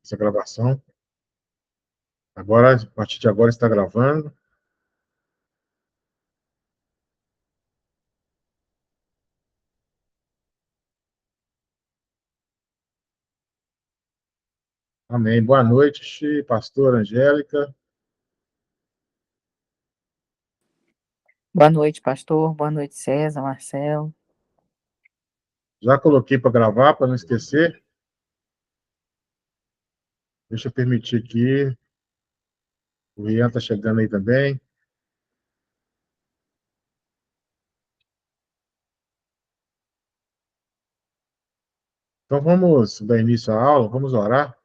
essa gravação. Agora, a partir de agora, está gravando. Amém. Boa noite, pastor Angélica. Boa noite, pastor. Boa noite, César, Marcelo. Já coloquei para gravar, para não esquecer. Deixa eu permitir aqui. O Ian está chegando aí também. Então, vamos dar início à aula, vamos orar.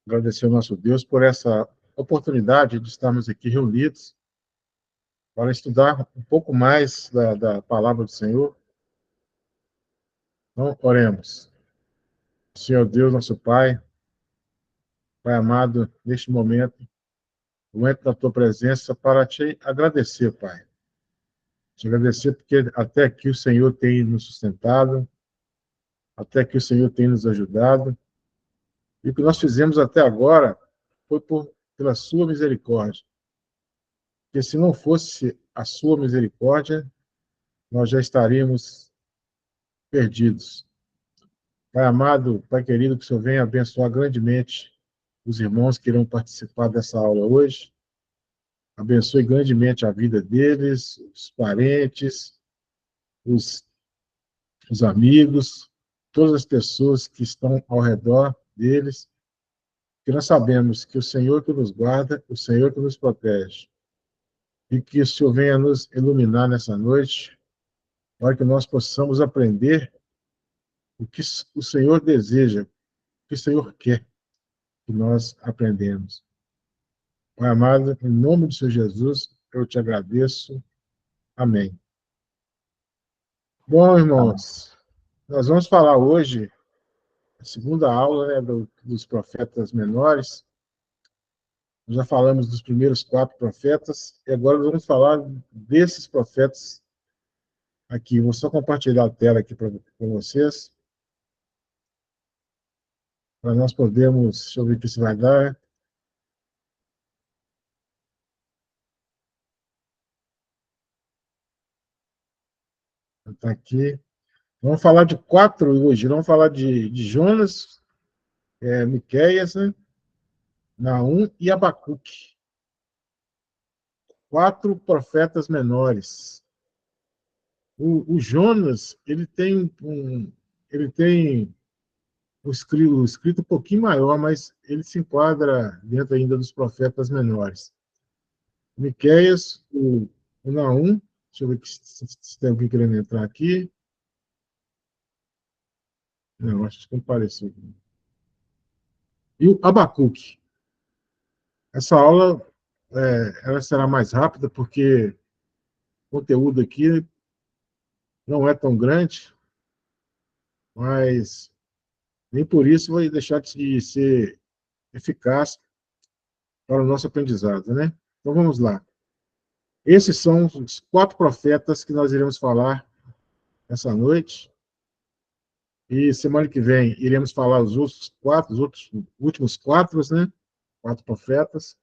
Agradecer ao nosso Deus por essa oportunidade de estarmos aqui reunidos para estudar um pouco mais da palavra do Senhor. Então, oremos. Senhor Deus, nosso Pai, Pai amado, neste momento, eu entro na tua presença para te agradecer, Pai. Te agradecer porque até aqui o Senhor tem nos sustentado, até aqui o Senhor tem nos ajudado, e o que nós fizemos até agora foi pela sua misericórdia. Porque se não fosse a sua misericórdia, nós já estaríamos perdidos. Pai amado, Pai querido, que o Senhor venha abençoar grandemente os irmãos que irão participar dessa aula hoje. Abençoe grandemente a vida deles, os parentes, os, os amigos, todas as pessoas que estão ao redor deles, que nós sabemos que o Senhor que nos guarda, o Senhor que nos protege, e que o Senhor venha nos iluminar nessa noite, para que nós possamos aprender o que o Senhor deseja, o que o Senhor quer que nós aprendemos. Pai amado, em nome do Senhor Jesus, eu te agradeço. Amém. Bom, irmãos, nós vamos falar hoje, a segunda aula, né, dos profetas menores. Nós já falamos dos primeiros 4 profetas, e agora nós vamos falar desses profetas aqui. Vou só compartilhar a tela aqui com vocês, para nós podermos, deixa eu ver o que isso vai dar. Está aqui. Vamos falar de 4 hoje. Vamos falar de Jonas, Miqueias, né, Naum e Abacuque. 4 profetas menores. O Jonas, ele tem o escrito um pouquinho maior, mas ele se enquadra dentro ainda dos profetas menores. Miqueias, o Naum, deixa eu ver se tem alguém querendo entrar aqui. Não, acho que não apareceu. E o Abacuque. Essa aula ela será mais rápida, porque o conteúdo aqui não é tão grande, mas nem por isso vai deixar de ser eficaz para o nosso aprendizado, né? Então vamos lá. Esses são os 4 profetas que nós iremos falar essa noite. E semana que vem iremos falar os outros últimos 4, né? 4 profetas.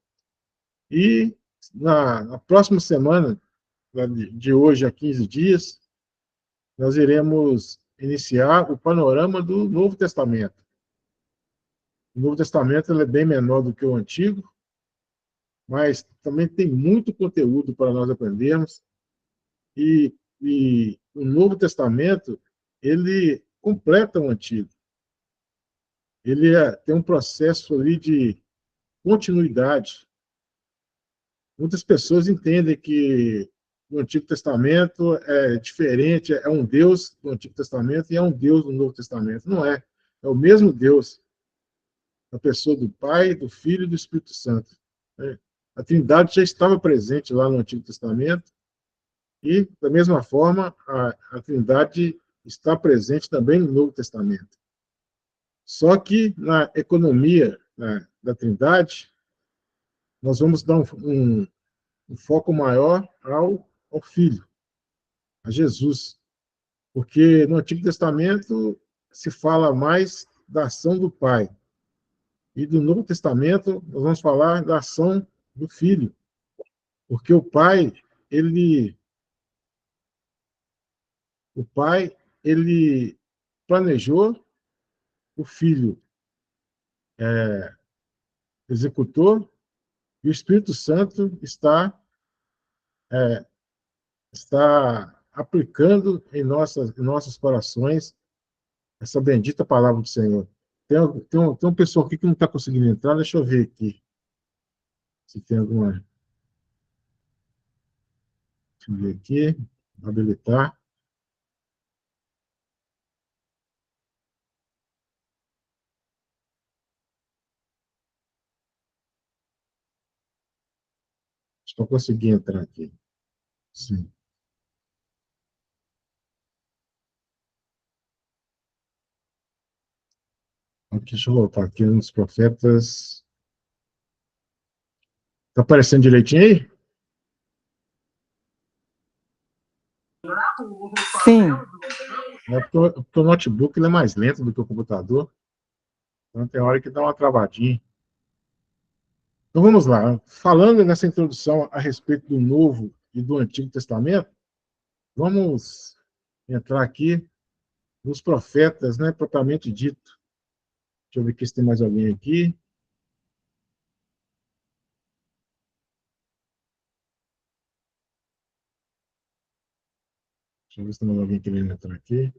E na próxima semana, de hoje a 15 dias, nós iremos iniciar o panorama do Novo Testamento. O Novo Testamento ele é bem menor do que o Antigo, mas também tem muito conteúdo para nós aprendermos. E o Novo Testamento, ele completa o Antigo. Ele tem um processo ali de continuidade. Muitas pessoas entendem que o Antigo Testamento é diferente, é um Deus do Antigo Testamento e é um Deus do Novo Testamento. Não é. É o mesmo Deus, a pessoa do Pai, do Filho e do Espírito Santo. A Trindade já estava presente lá no Antigo Testamento e, da mesma forma, a Trindade está presente também no Novo Testamento. Só que na economia da Trindade, nós vamos dar um foco maior ao Filho, a Jesus. Porque no Antigo Testamento, se fala mais da ação do Pai. E do Novo Testamento, nós vamos falar da ação do Filho. Porque ele, o Pai, ele planejou, o Filho executou, e o Espírito Santo está aplicando em nossos corações essa bendita palavra do Senhor. Tem um pessoal aqui que não está conseguindo entrar, deixa eu ver aqui se tem alguma. Deixa eu ver aqui, habilitar. Estou conseguindo entrar aqui. Sim. Aqui, deixa eu voltar aqui nos profetas. Está aparecendo direitinho aí? Sim. Porque o notebook ele é mais lento do que o computador. Então tem hora que dá uma travadinha. Então vamos lá. Falando nessa introdução a respeito do Novo e do Antigo Testamento, vamos entrar aqui nos profetas, né, propriamente dito. Deixa eu ver aqui se tem mais alguém aqui. Deixa eu ver se tem mais alguém querendo entrar aqui.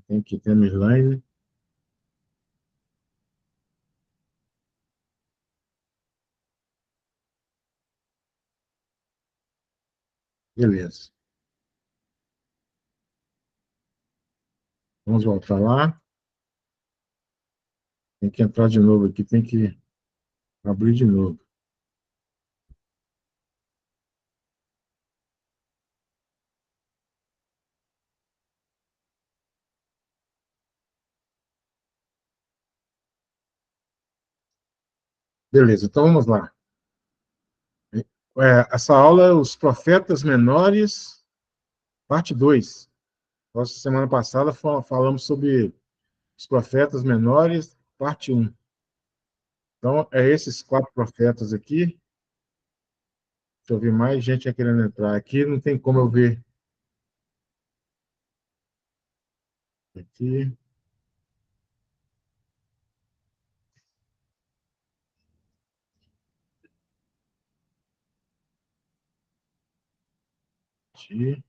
Tem aqui, tem a Mirlaine. Beleza. Vamos voltar lá. Tem que entrar de novo aqui, tem que abrir de novo. Beleza, então vamos lá. Essa aula é os profetas menores, parte 2. Nossa semana passada falamos sobre os profetas menores, parte 1. Então, é esses 4 profetas aqui. Deixa eu ver mais gente querendo entrar aqui. Não tem como eu ver. Aqui. Aqui.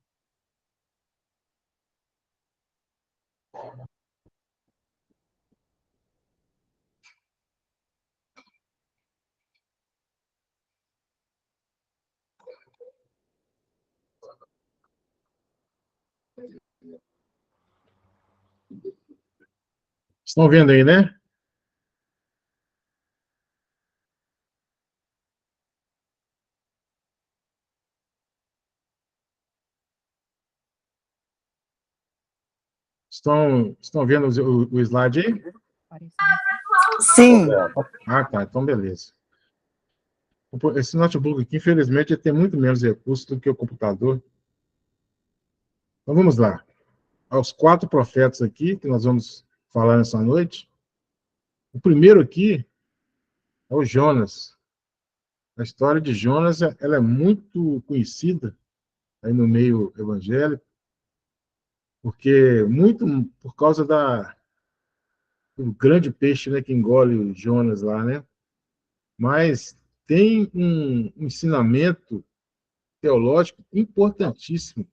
Estão vendo aí, né? Estão vendo o slide aí? Sim. Ah, tá. Então, beleza. Esse notebook aqui, infelizmente, tem muito menos recursos do que o computador. Então, vamos lá. Aos 4 profetas aqui, que nós vamos falar nessa noite. O primeiro aqui é o Jonas. A história de Jonas ela é muito conhecida aí no meio evangélico, porque muito por causa do grande peixe, né, que engole o Jonas lá, né? Mas tem um ensinamento teológico importantíssimo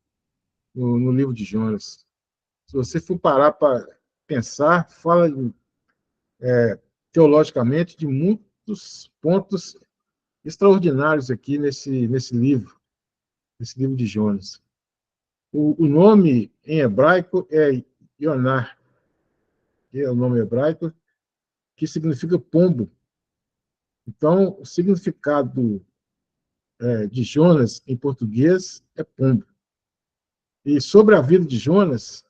no livro de Jonas. Se você for parar para pensar, fala teologicamente de muitos pontos extraordinários aqui nesse livro de Jonas. O nome em hebraico é Yonar, que é o nome hebraico, que significa pombo. Então, o significado de Jonas em português é pombo. E sobre a vida de Jonas,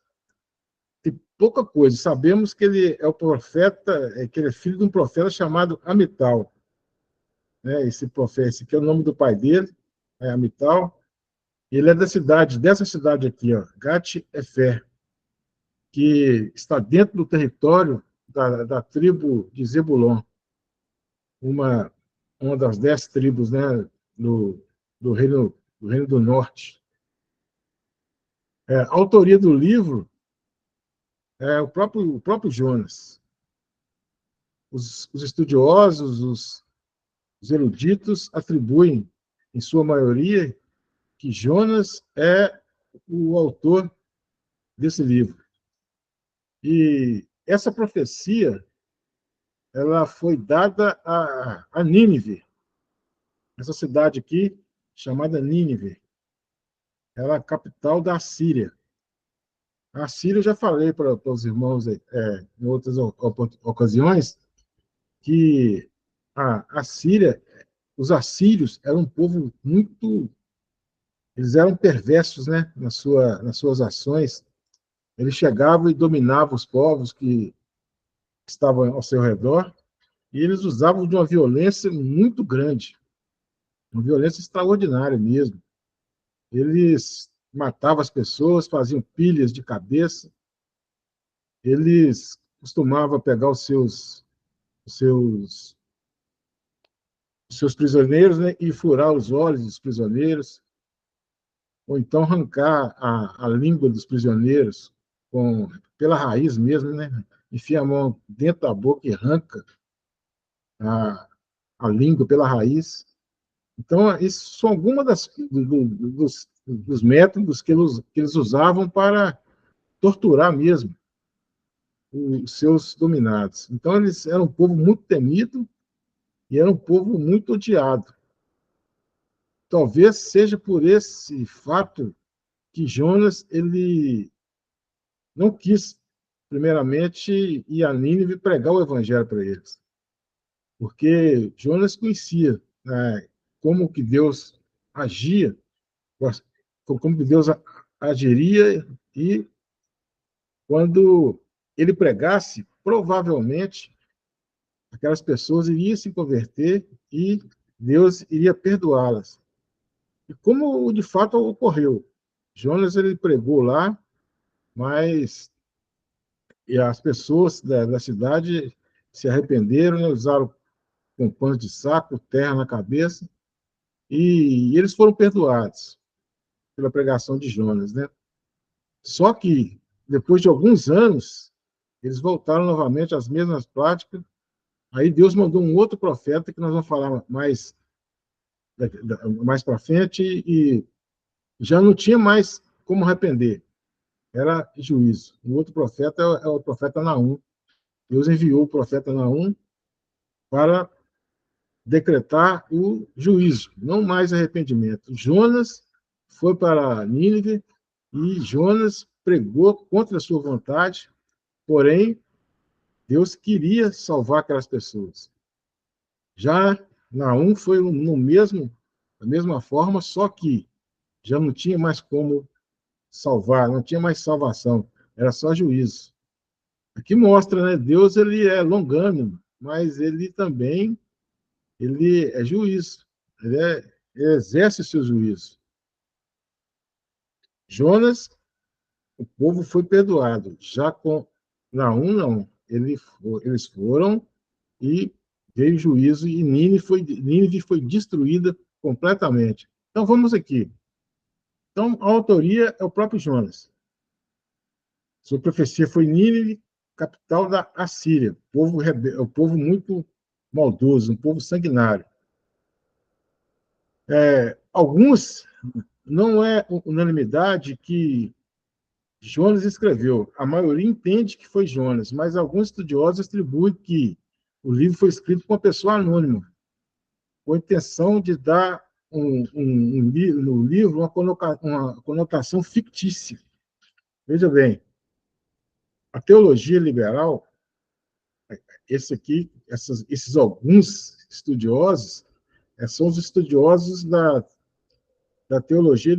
pouca coisa. Sabemos que ele é o profeta, que ele é filho de um profeta chamado Amital. Né? Esse profeta, esse aqui é o nome do pai dele, é Amital. Ele é dessa cidade aqui, ó, Gat-Efer, que está dentro do território da tribo de Zebulon, uma, uma das 10 tribos, né, do, do reino do Norte. A autoria do livro é o próprio Jonas. Os estudiosos, os eruditos atribuem, em sua maioria, que Jonas é o autor desse livro. E essa profecia ela foi dada a Nínive, essa cidade aqui, chamada Nínive. Ela é a capital da Síria. A Síria, eu já falei para os irmãos em outras ocasiões, que a Síria, os assírios eram um povo muito. Eles eram perversos, né, nas suas ações. Eles chegavam e dominavam os povos que estavam ao seu redor, e eles usavam de uma violência muito grande, uma violência extraordinária mesmo. Eles matavam as pessoas, faziam pilhas de cabeça, eles costumavam pegar os seus, os seus prisioneiros, né, e furar os olhos dos prisioneiros, ou então arrancar a língua dos prisioneiros pela raiz mesmo, né? Enfia a mão dentro da boca e arranca a, a língua pela raiz. Então, isso são algumas dos métodos que eles usavam para torturar mesmo os seus dominados. Então, eles eram um povo muito temido e era um povo muito odiado. Talvez seja por esse fato que Jonas ele não quis, primeiramente, ir a Nínive pregar o evangelho para eles, porque Jonas conhecia, né, como que Deus agia, como que Deus agiria, e quando ele pregasse, provavelmente aquelas pessoas iriam se converter e Deus iria perdoá-las. E como de fato ocorreu. Jonas ele pregou lá, mas e as pessoas da cidade se arrependeram, né, usaram com pano de saco, terra na cabeça, e eles foram perdoados pela pregação de Jonas, né? Só que, depois de alguns anos, eles voltaram novamente às mesmas práticas. Aí Deus mandou um outro profeta, que nós vamos falar mais para frente, e já não tinha mais como arrepender. Era juízo. O outro profeta é o profeta Naum. Deus enviou o profeta Naum para decretar o juízo, não mais arrependimento. Jonas foi para Nínive e Jonas pregou contra a sua vontade, porém, Deus queria salvar aquelas pessoas. Já Naum foi no mesmo, da mesma forma, só que já não tinha mais como salvar, não tinha mais salvação, era só juízo. Aqui mostra, né, Deus ele é longânimo, mas ele também ele é juiz, ele exerce o seu juízo. Jonas, o povo foi perdoado, já com Naum, não. Eles foram e veio juízo e Nínive foi destruída completamente. Então vamos aqui. Então a autoria é o próprio Jonas. Sua profecia foi Nínive, capital da Assíria, o povo muito maldoso, um povo sanguinário. Alguns, não é unanimidade que Jonas escreveu. A maioria entende que foi Jonas, mas alguns estudiosos atribuem que o livro foi escrito por uma pessoa anônima, com a intenção de dar no livro uma conotação fictícia. Veja bem, a teologia liberal, esses alguns estudiosos, são os estudiosos da teologia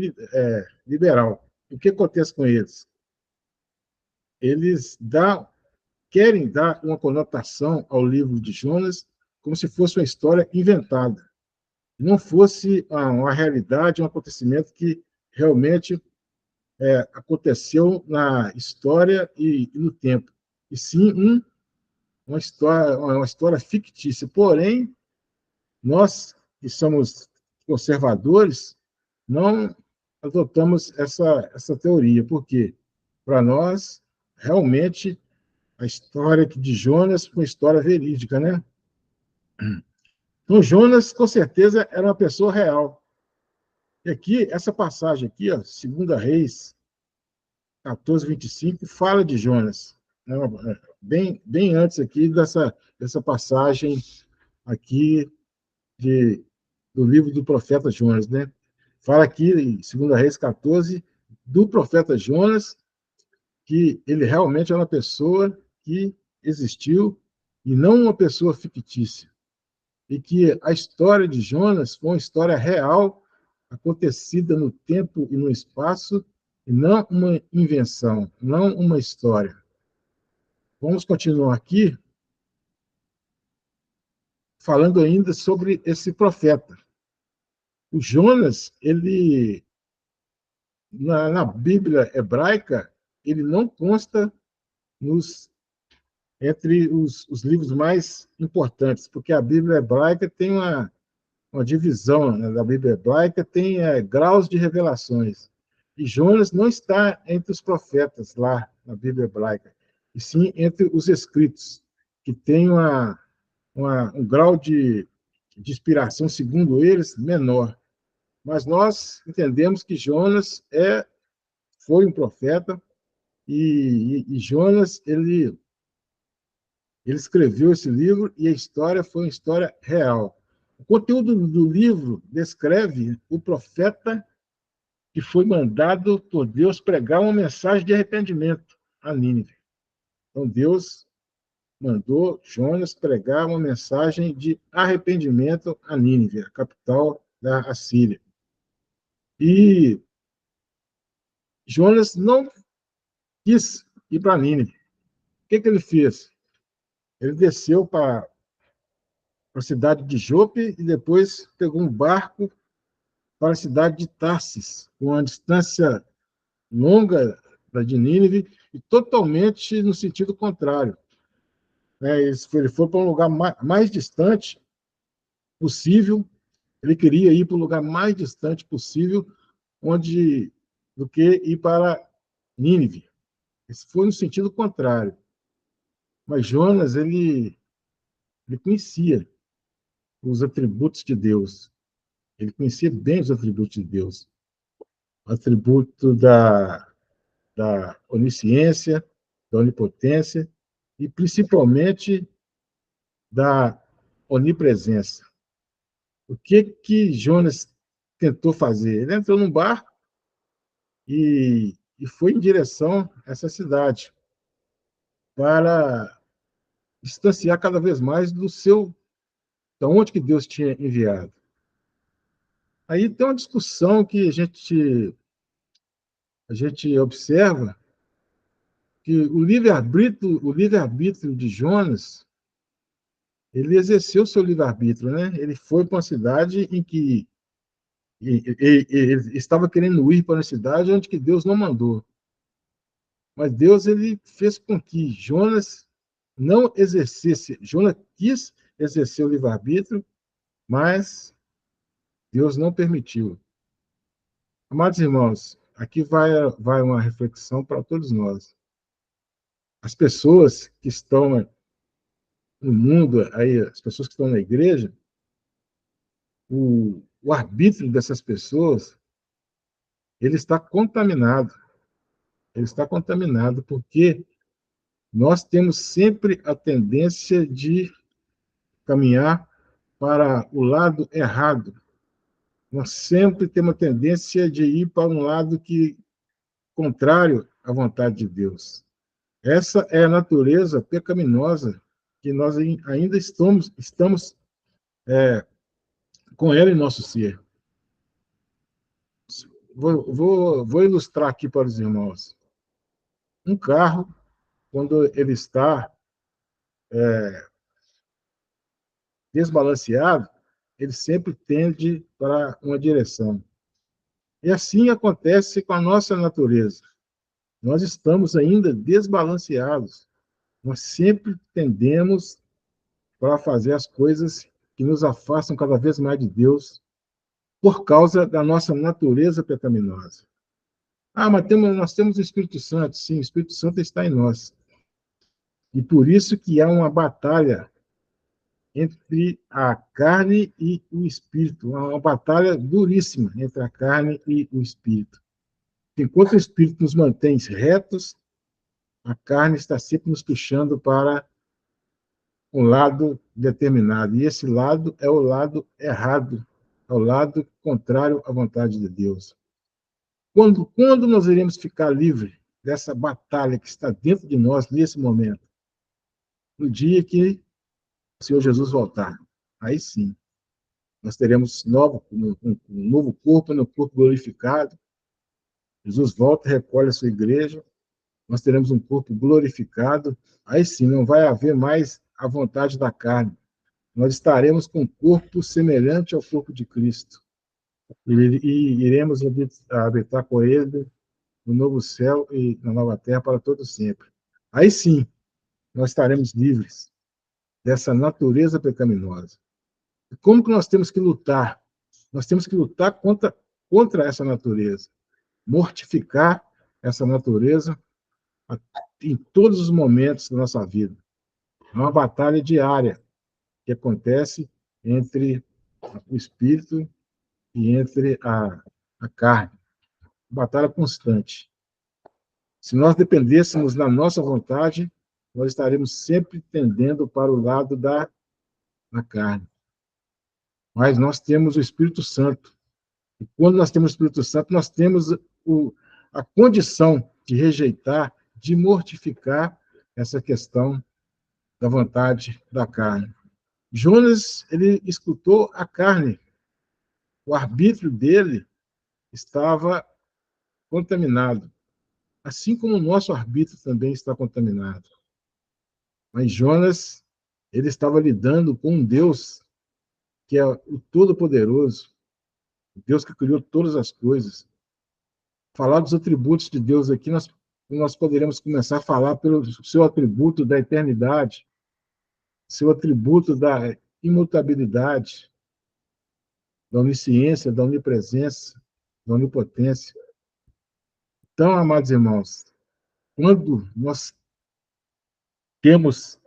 liberal. O que acontece com eles? eles querem dar uma conotação ao livro de Jonas como se fosse uma história inventada, não fosse uma realidade, um acontecimento que realmente aconteceu na história e no tempo, e sim uma história fictícia. Porém, nós que somos conservadores não adotamos essa teoria, porque para nós realmente a história de Jonas foi uma história verídica, né? Então, Jonas, com certeza, era uma pessoa real. E aqui, essa passagem aqui, ó, 2 Reis 14:25, fala de Jonas. Né? Bem antes aqui dessa passagem aqui de, do livro do profeta Jonas, né? Fala aqui em 2 Reis 14, do profeta Jonas, que ele realmente é uma pessoa que existiu e não uma pessoa fictícia. E que a história de Jonas foi uma história real, acontecida no tempo e no espaço, e não uma invenção, não uma história. Vamos continuar aqui falando ainda sobre esse profeta. O Jonas, ele na Bíblia hebraica, ele não consta entre os livros mais importantes, porque a Bíblia hebraica tem uma divisão, né, da Bíblia hebraica, tem graus de revelações. E Jonas não está entre os profetas lá na Bíblia hebraica, e sim entre os escritos, que tem um grau de inspiração, segundo eles, menor. Mas nós entendemos que Jonas foi um profeta, e Jonas ele escreveu esse livro e a história foi uma história real. O conteúdo do livro descreve o profeta que foi mandado por Deus pregar uma mensagem de arrependimento a Nínive. Então, Deus mandou Jonas pregar uma mensagem de arrependimento a Nínive, a capital da Assíria. E Jonas não quis ir para Nínive. O que ele fez? Ele desceu para a cidade de Jope e depois pegou um barco para a cidade de Tarsis, com uma distância longa da de Nínive e totalmente no sentido contrário. Ele foi para um lugar mais distante possível, ele queria ir para o lugar mais distante possível do que ir para Nínive. Isso foi no sentido contrário. Mas Jonas, ele conhecia os atributos de Deus. Ele conhecia bem os atributos de Deus. O atributo da onisciência, da onipotência e, principalmente, da onipresença. O que Jonas tentou fazer? Ele entrou num barco e foi em direção a essa cidade para distanciar cada vez mais da onde que Deus tinha enviado. Aí tem uma discussão que a gente observa que o livre-arbítrio de Jonas, ele exerceu seu livre-arbítrio, né? Ele foi para uma cidade em que ele estava querendo ir para uma cidade onde que Deus não mandou. Mas Deus ele fez com que Jonas não exercesse. Jonas quis exercer o livre-arbítrio, mas Deus não permitiu. Amados irmãos, aqui vai uma reflexão para todos nós. As pessoas que estão no mundo, aí, as pessoas que estão na igreja, o arbítrio dessas pessoas, ele está contaminado. Ele está contaminado porque nós temos sempre a tendência de caminhar para o lado errado. Nós sempre temos a tendência de ir para um lado contrário à vontade de Deus. Essa é a natureza pecaminosa que nós ainda estamos com ela em nosso ser. Vou ilustrar aqui para os irmãos. Um carro quando ele está desbalanceado, ele sempre tende para uma direção. E assim acontece com a nossa natureza. Nós estamos ainda desbalanceados. Nós sempre tendemos para fazer as coisas que nos afastam cada vez mais de Deus por causa da nossa natureza pecaminosa. Ah, mas nós temos o Espírito Santo. Sim, o Espírito Santo está em nós. E por isso que há uma batalha entre a carne e o espírito, uma batalha duríssima entre a carne e o espírito. Enquanto o espírito nos mantém retos, a carne está sempre nos puxando para um lado determinado. E esse lado é o lado errado, é o lado contrário à vontade de Deus. Quando nós iremos ficar livres dessa batalha que está dentro de nós nesse momento? No dia que o Senhor Jesus voltar. Aí sim, nós teremos um novo corpo, um corpo glorificado. Jesus volta e recolhe a sua igreja. Nós teremos um corpo glorificado. Aí sim, não vai haver mais a vontade da carne. Nós estaremos com um corpo semelhante ao corpo de Cristo. E iremos habitar com ele no novo céu e na nova terra para todo sempre. Aí sim, nós estaremos livres dessa natureza pecaminosa. E como que nós temos que lutar? Nós temos que lutar contra essa natureza, mortificar essa natureza em todos os momentos da nossa vida. É uma batalha diária que acontece entre o espírito e entre a carne. Batalha constante. Se nós dependêssemos da nossa vontade, nós estaremos sempre tendendo para o lado da carne. Mas nós temos o Espírito Santo. E quando nós temos o Espírito Santo, nós temos a condição de rejeitar, de mortificar essa questão da vontade da carne. Jonas, ele escutou a carne. O arbítrio dele estava contaminado. Assim como o nosso arbítrio também está contaminado. Mas Jonas, ele estava lidando com um Deus que é o Todo-Poderoso, o Deus que criou todas as coisas. Falar dos atributos de Deus aqui, nós poderemos começar a falar pelo seu atributo da eternidade, seu atributo da imutabilidade, da onisciência, da onipresença, da onipotência. Então, amados irmãos, quando nós temos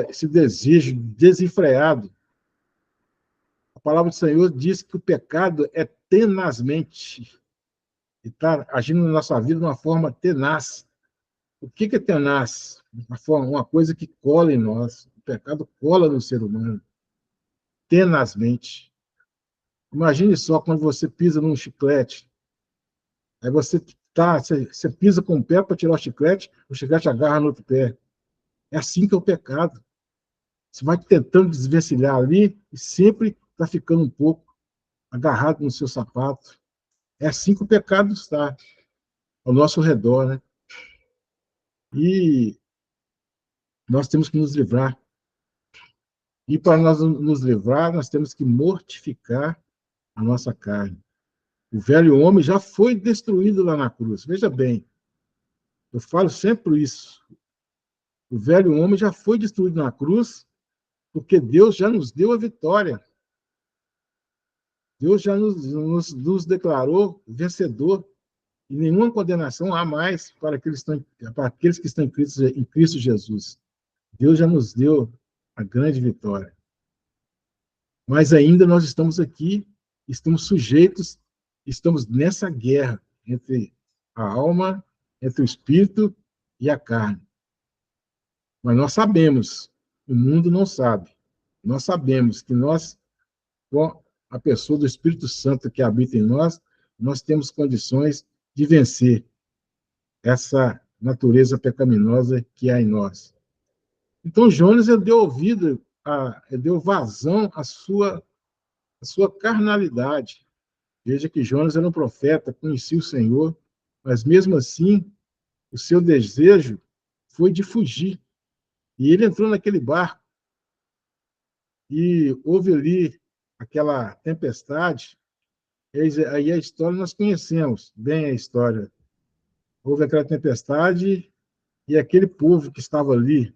esse desejo desenfreado, a palavra do Senhor diz que o pecado é tenazmente, e está agindo na nossa vida de uma forma tenaz. O que é tenaz? Uma coisa que cola em nós. O pecado cola no ser humano, tenazmente. Imagine só quando você pisa num chiclete, aí você pisa com o pé para tirar o chiclete agarra no outro pé. É assim que é o pecado. Você vai tentando desvencilhar ali e sempre está ficando um pouco agarrado no seu sapato. É assim que o pecado está ao nosso redor, né? E nós temos que nos livrar. E para nós nos livrar, nós temos que mortificar a nossa carne. O velho homem já foi destruído lá na cruz. Veja bem, eu falo sempre isso. O velho homem já foi destruído na cruz, porque Deus já nos deu a vitória. Deus já nos declarou vencedor. E nenhuma condenação há mais para aqueles que estão em Cristo Jesus. Deus já nos deu a grande vitória. Mas ainda nós estamos aqui, estamos sujeitos, estamos nessa guerra entre a alma, entre o espírito e a carne. Mas nós sabemos, o mundo não sabe. Nós sabemos que nós, com a pessoa do Espírito Santo que habita em nós, nós temos condições de vencer essa natureza pecaminosa que há em nós. Então, Jonas deu vazão à sua carnalidade. Veja que Jonas era um profeta, conhecia o Senhor, mas mesmo assim, o seu desejo foi de fugir. E ele entrou naquele barco e houve ali aquela tempestade. Aí a história nós conhecemos bem a história. Houve aquela tempestade e aquele povo que estava ali,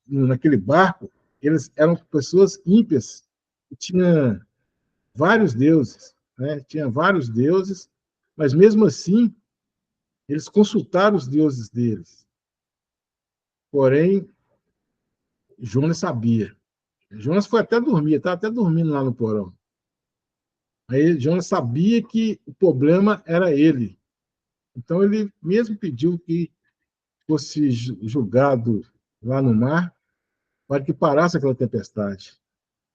naquele barco, eles eram pessoas ímpias, que tinham vários deuses, né? Tinha vários deuses, mas mesmo assim eles consultaram os deuses deles. Porém, Jonas sabia. Jonas foi até dormir, estava até dormindo lá no porão. Aí Jonas sabia que o problema era ele. Então ele mesmo pediu que fosse julgado lá no mar para que parasse aquela tempestade.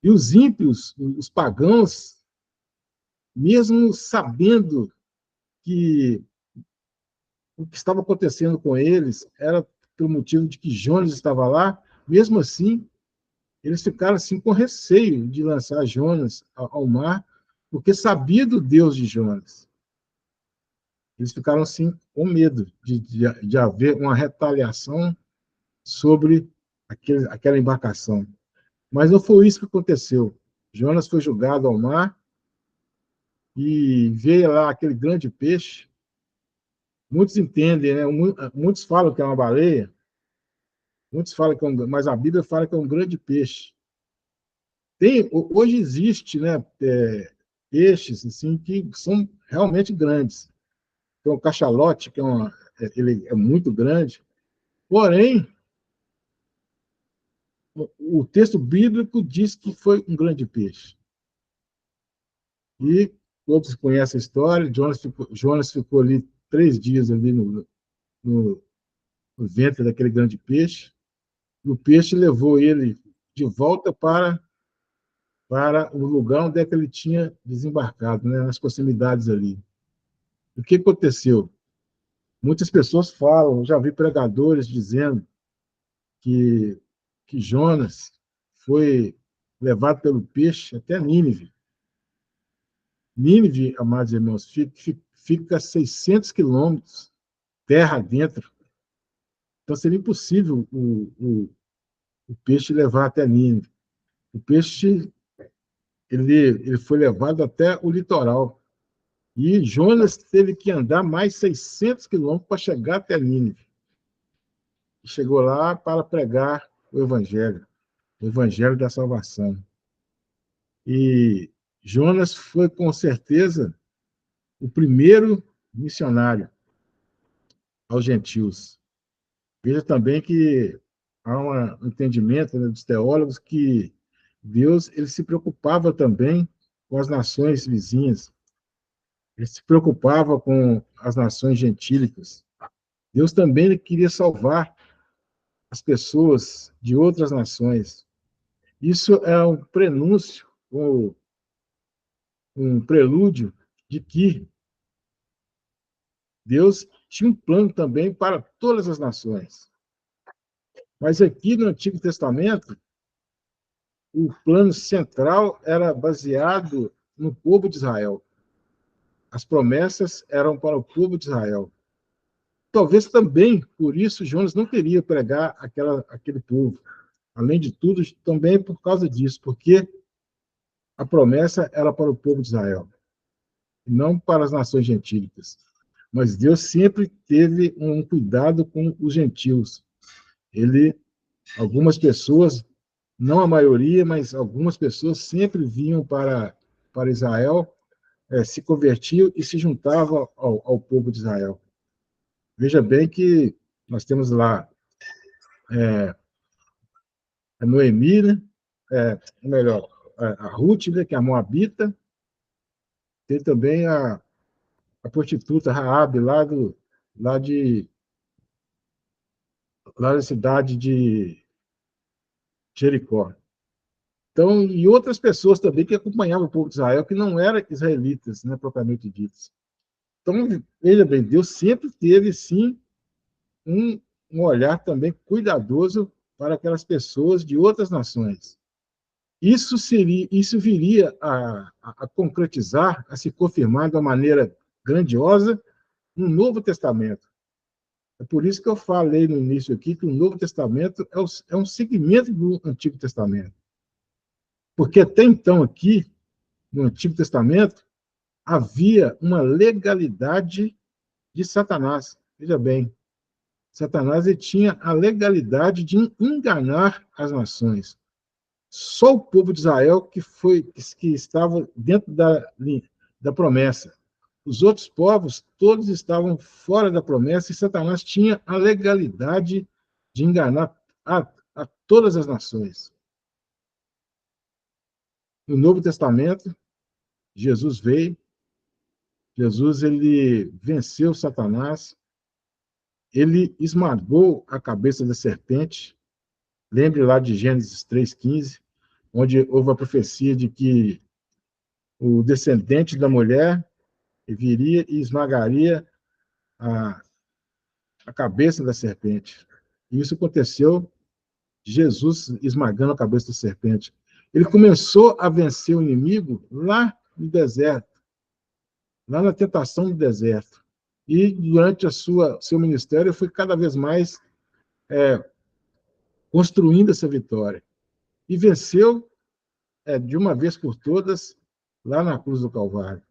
E os ímpios, os pagãos, mesmo sabendo que o que estava acontecendo com eles era pelo motivo de que Jonas estava lá, mesmo assim, eles ficaram assim com receio de lançar Jonas ao mar, porque sabia do Deus de Jonas. Eles ficaram assim com medo de haver uma retaliação sobre aquela embarcação. Mas não foi isso que aconteceu. Jonas foi jogado ao mar e veio lá aquele grande peixe. Muitos entendem, né? Muitos falam que é uma baleia, muitos falam que mas a Bíblia fala que é um grande peixe. Hoje existe, né, peixes assim que são realmente grandes. Tem o cachalote, ele é muito grande. Porém, o texto bíblico diz que foi um grande peixe. E todos conhecem a história. Jonas ficou ali 3 dias ali no ventre daquele grande peixe. E o peixe levou ele de volta para o lugar onde é que ele tinha desembarcado, né, nas proximidades ali. O que aconteceu? Muitas pessoas falam, já vi pregadores dizendo que, que Jonas foi levado pelo peixe até Nínive. Nínive, amados irmãos, fica a 600 quilômetros terra dentro. Então seria impossível o peixe levar até Nínive. O peixe ele foi levado até o litoral. E Jonas teve que andar mais 600 quilômetros para chegar até Nínive. E chegou lá para pregar o Evangelho da salvação. E Jonas foi, com certeza, o primeiro missionário aos gentios. Veja também que há um entendimento, né, dos teólogos que Deus ele se preocupava também com as nações vizinhas. Ele se preocupava com as nações gentílicas. Deus também queria salvar as pessoas de outras nações. Isso é um prenúncio, um prelúdio de que Deus tinha um plano também para todas as nações. Mas aqui no Antigo Testamento, o plano central era baseado no povo de Israel. As promessas eram para o povo de Israel. Talvez também, por isso, Jonas não queria pregar aquele povo. Além de tudo, também por causa disso, porque a promessa era para o povo de Israel, não para as nações gentílicas. Mas Deus sempre teve um cuidado com os gentios. Algumas pessoas, não a maioria, mas algumas pessoas sempre vinham para Israel, se convertiam e se juntavam ao povo de Israel. Veja bem que nós temos lá a Noemi, né? Melhor, a Ruth, né, que é a Moabita, tem também a prostituta Raabe, lá, de, lá da cidade de Jericó. Então, e outras pessoas também que acompanhavam o povo de Israel, que não eram israelitas, né, propriamente ditos. Então, veja bem, Deus sempre teve, sim, um, um olhar também cuidadoso para aquelas pessoas de outras nações. Isso viria a concretizar, a se confirmar de uma maneira grandiosa no Novo Testamento. É por isso que eu falei no início aqui que o Novo Testamento é um segmento do Antigo Testamento. Porque até então aqui, no Antigo Testamento, havia uma legalidade de Satanás. Veja bem, Satanás ele tinha a legalidade de enganar as nações. Só o povo de Israel que estava dentro da promessa. Os outros povos, todos estavam fora da promessa e Satanás tinha a legalidade de enganar a todas as nações. No Novo Testamento, Jesus veio, Jesus ele venceu Satanás, ele esmagou a cabeça da serpente. Lembre lá de Gênesis 3,15, onde houve a profecia de que o descendente da mulher viria e esmagaria a, a cabeça da serpente. E isso aconteceu, Jesus esmagando a cabeça da serpente. Ele começou a vencer o inimigo lá no deserto, lá na tentação do deserto. E durante seu ministério foi cada vez mais construindo essa vitória. E venceu de uma vez por todas lá na cruz do Calvário,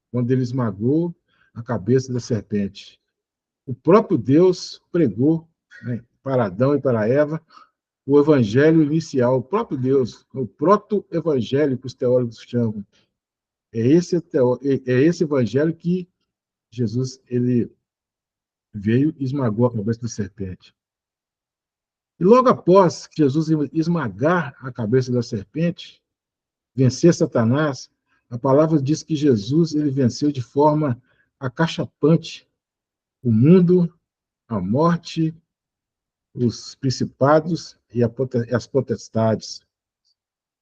quando ele esmagou a cabeça da serpente. O próprio Deus pregou, né, para Adão e para Eva o evangelho inicial, o próprio Deus, o proto-evangelho que os teólogos chamam. É esse evangelho que Jesus ele veio e esmagou a cabeça da serpente. E logo após Jesus esmagar a cabeça da serpente, vencer Satanás, a palavra diz que Jesus ele venceu de forma acachapante o mundo, a morte, os principados e as potestades.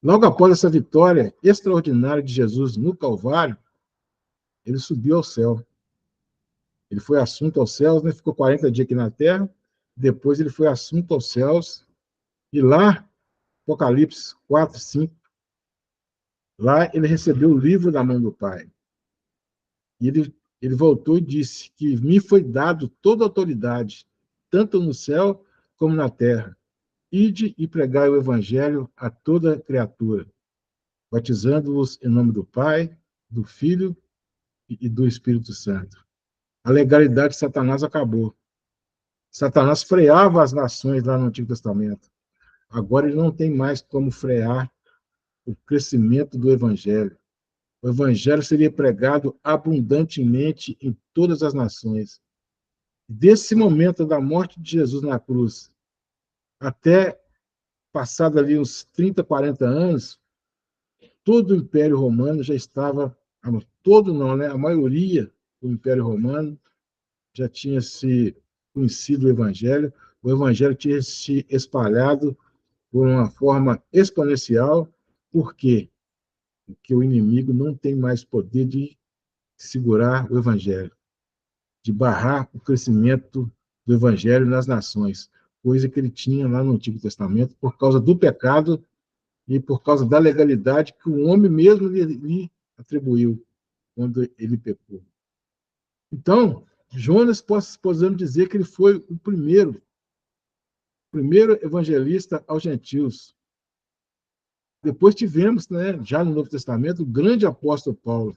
Logo após essa vitória extraordinária de Jesus no Calvário, ele subiu ao céu. Ele foi assunto aos céus, né? Ficou 40 dias aqui na terra, depois ele foi assunto aos céus, e lá, Apocalipse 4, 5, lá ele recebeu o livro da mão do Pai. E ele voltou e disse que me foi dado toda a autoridade, tanto no céu como na terra. Ide e pregai o evangelho a toda criatura, batizando-os em nome do Pai, do Filho e do Espírito Santo. A legalidade de Satanás acabou. Satanás freava as nações lá no Antigo Testamento. Agora ele não tem mais como frear o crescimento do Evangelho. O Evangelho seria pregado abundantemente em todas as nações. Desse momento da morte de Jesus na cruz até passado ali uns 30, 40 anos, todo o Império Romano já estava, todo não, né? A maioria do Império Romano já tinha se conhecido o Evangelho tinha se espalhado por uma forma exponencial. Por quê? Porque o inimigo não tem mais poder de segurar o Evangelho, de barrar o crescimento do Evangelho nas nações, coisa que ele tinha lá no Antigo Testamento por causa do pecado e por causa da legalidade que o homem mesmo lhe atribuiu quando ele pecou. Então, Jonas, podemos dizer que ele foi o primeiro evangelista aos gentios. Depois tivemos, né, já no Novo Testamento, o grande apóstolo Paulo,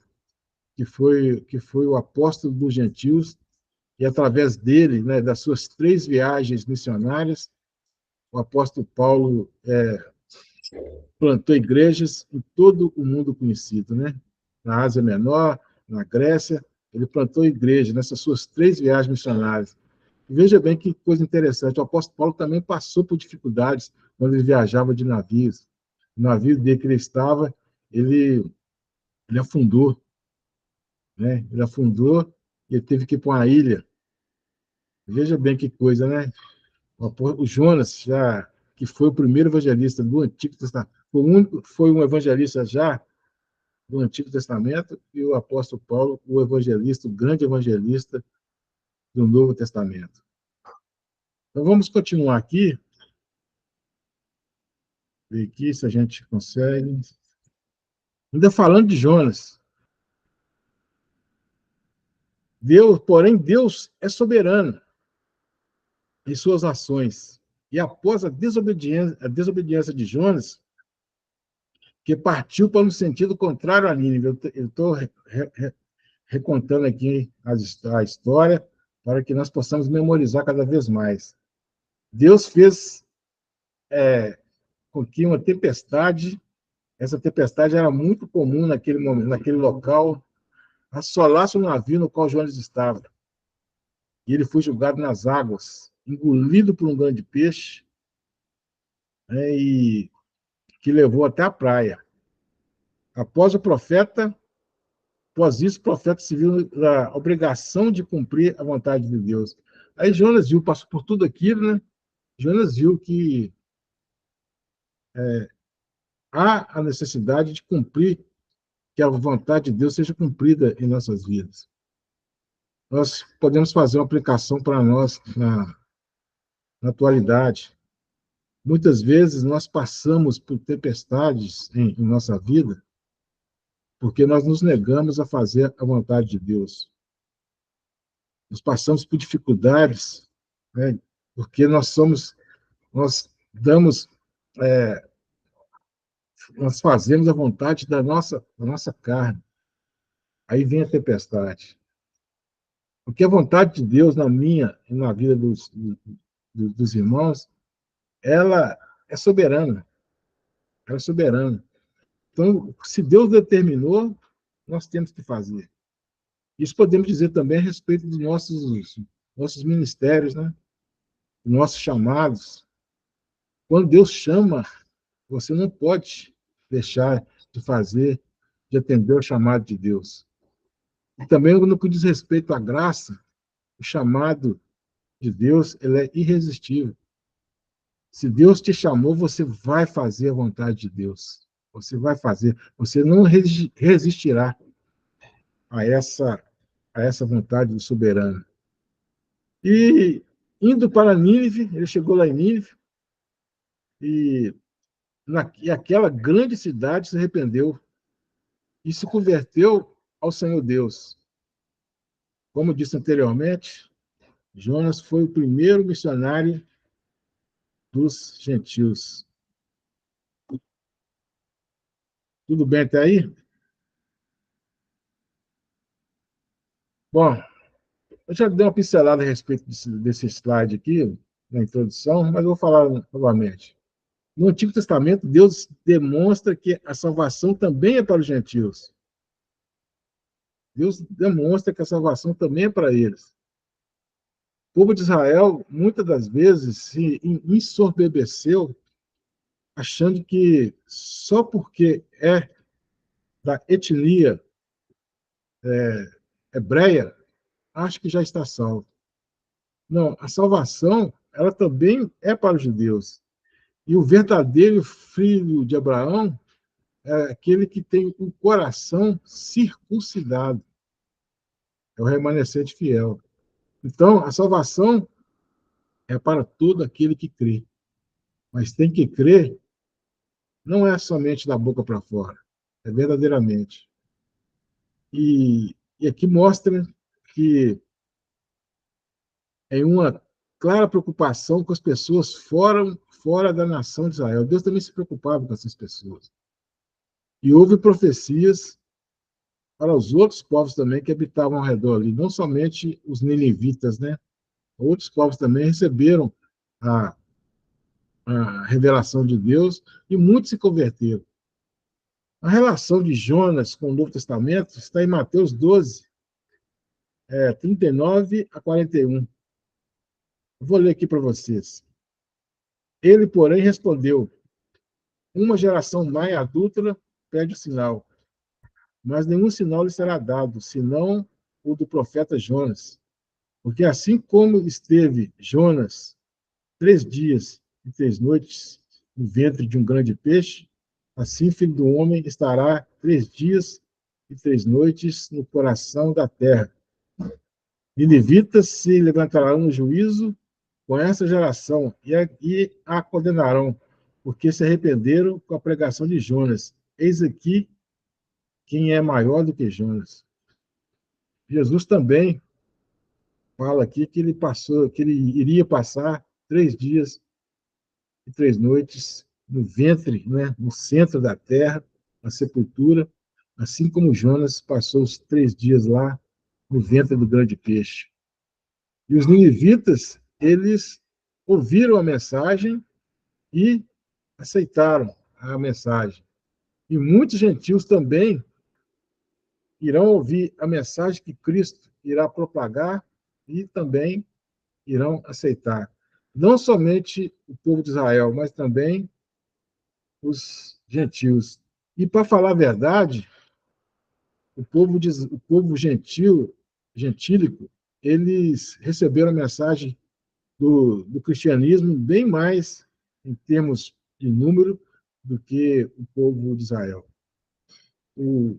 que foi o apóstolo dos gentios, e através dele, né, das suas 3 viagens missionárias, o apóstolo Paulo plantou igrejas em todo o mundo conhecido, né? Na Ásia Menor, na Grécia, ele plantou igrejas nessas suas 3 viagens missionárias. E veja bem que coisa interessante, o apóstolo Paulo também passou por dificuldades quando ele viajava de navios. O navio dele que ele estava, ele, ele afundou, né? Ele afundou e ele teve que ir para uma ilha. Veja bem que coisa, né? O Jonas, já, que foi o primeiro evangelista do Antigo Testamento, foi um evangelista já do Antigo Testamento, e o apóstolo Paulo, o evangelista, o grande evangelista do Novo Testamento. Então vamos continuar aqui, ver aqui se a gente consegue. Ainda falando de Jonas, porém Deus é soberano. em suas ações. E após a desobediência de Jonas, que partiu para um sentido contrário a Nínive. Eu estou recontando aqui a história para que nós possamos memorizar cada vez mais. Deus fez com que uma tempestade, essa tempestade era muito comum naquele momento, naquele local, assolasse o navio no qual Jonas estava. E ele foi jogado nas águas, engolido por um grande peixe, né, e que levou até a praia. Após o profeta, após isso, o profeta se viu na obrigação de cumprir a vontade de Deus. Aí Jonas viu, passou por tudo aquilo, né? Jonas viu que há a necessidade de cumprir, que a vontade de Deus seja cumprida em nossas vidas. Nós podemos fazer uma aplicação para nós na atualidade. Muitas vezes nós passamos por tempestades em nossa vida porque nós nos negamos a fazer a vontade de Deus. Nós passamos por dificuldades, né, porque nós damos, é, nós fazemos a vontade da nossa carne. Aí vem a tempestade. Porque a vontade de Deus na minha e na vida dos irmãos, ela é soberana. Ela é soberana. Então, se Deus determinou, nós temos que fazer. Isso podemos dizer também a respeito dos nossos ministérios, né? Nossos chamados. Quando Deus chama, você não pode deixar de fazer, de atender o chamado de Deus. E também, no que diz respeito à graça, o chamado de Deus, ele é irresistível. Se Deus te chamou, você vai fazer a vontade de Deus. Você vai fazer. Você não resistirá a essa vontade do soberano. E indo para Nínive, ele chegou lá em Nínive, e, e aquela grande cidade se arrependeu e se converteu ao Senhor Deus. Como disse anteriormente, Jonas foi o primeiro missionário dos gentios. Tudo bem até aí? Bom, eu já dei uma pincelada a respeito desse slide aqui, na introdução, mas eu vou falar novamente. No Antigo Testamento, Deus demonstra que a salvação também é para os gentios. Deus demonstra que a salvação também é para eles. O povo de Israel, muitas das vezes, se ensoberbeceu, achando que só porque é da etnia hebreia, acho que já está salvo. Não, a salvação, ela também é para os judeus. E o verdadeiro filho de Abraão é aquele que tem o coração circuncidado. É o remanescente fiel. Então, a salvação é para todo aquele que crê. Mas tem que crer, não é somente da boca para fora, é verdadeiramente. E aqui mostra que é uma clara preocupação com as pessoas fora da nação de Israel. Deus também se preocupava com essas pessoas. E houve profecias para os outros povos também que habitavam ao redor ali, não somente os ninivitas, né? Outros povos também receberam a, a revelação de Deus e muitos se converteram. A relação de Jonas com o Novo Testamento está em Mateus 12, 39 a 41. Vou ler aqui para vocês. Ele, porém, respondeu: uma geração má e adúltera pede o sinal, mas nenhum sinal lhe será dado, senão o do profeta Jonas. Porque assim como esteve Jonas 3 dias e 3 noites no ventre de um grande peixe, assim o Filho do Homem estará 3 dias e 3 noites no coração da terra. Ninivitas se levantarão no juízo com essa geração e a condenarão, porque se arrependeram com a pregação de Jonas. Eis aqui quem é maior do que Jonas. Jesus também fala aqui que ele iria passar 3 dias e 3 noites no ventre, né, no centro da terra, na sepultura, assim como Jonas passou os 3 dias lá no ventre do grande peixe. E os ninivitas, eles ouviram a mensagem e aceitaram a mensagem. E muitos gentios também irão ouvir a mensagem que Cristo irá propagar e também irão aceitar. Não somente o povo de Israel, mas também os gentios. E, para falar a verdade, o povo gentílico, eles receberam a mensagem do cristianismo bem mais em termos de número do que o povo de Israel. O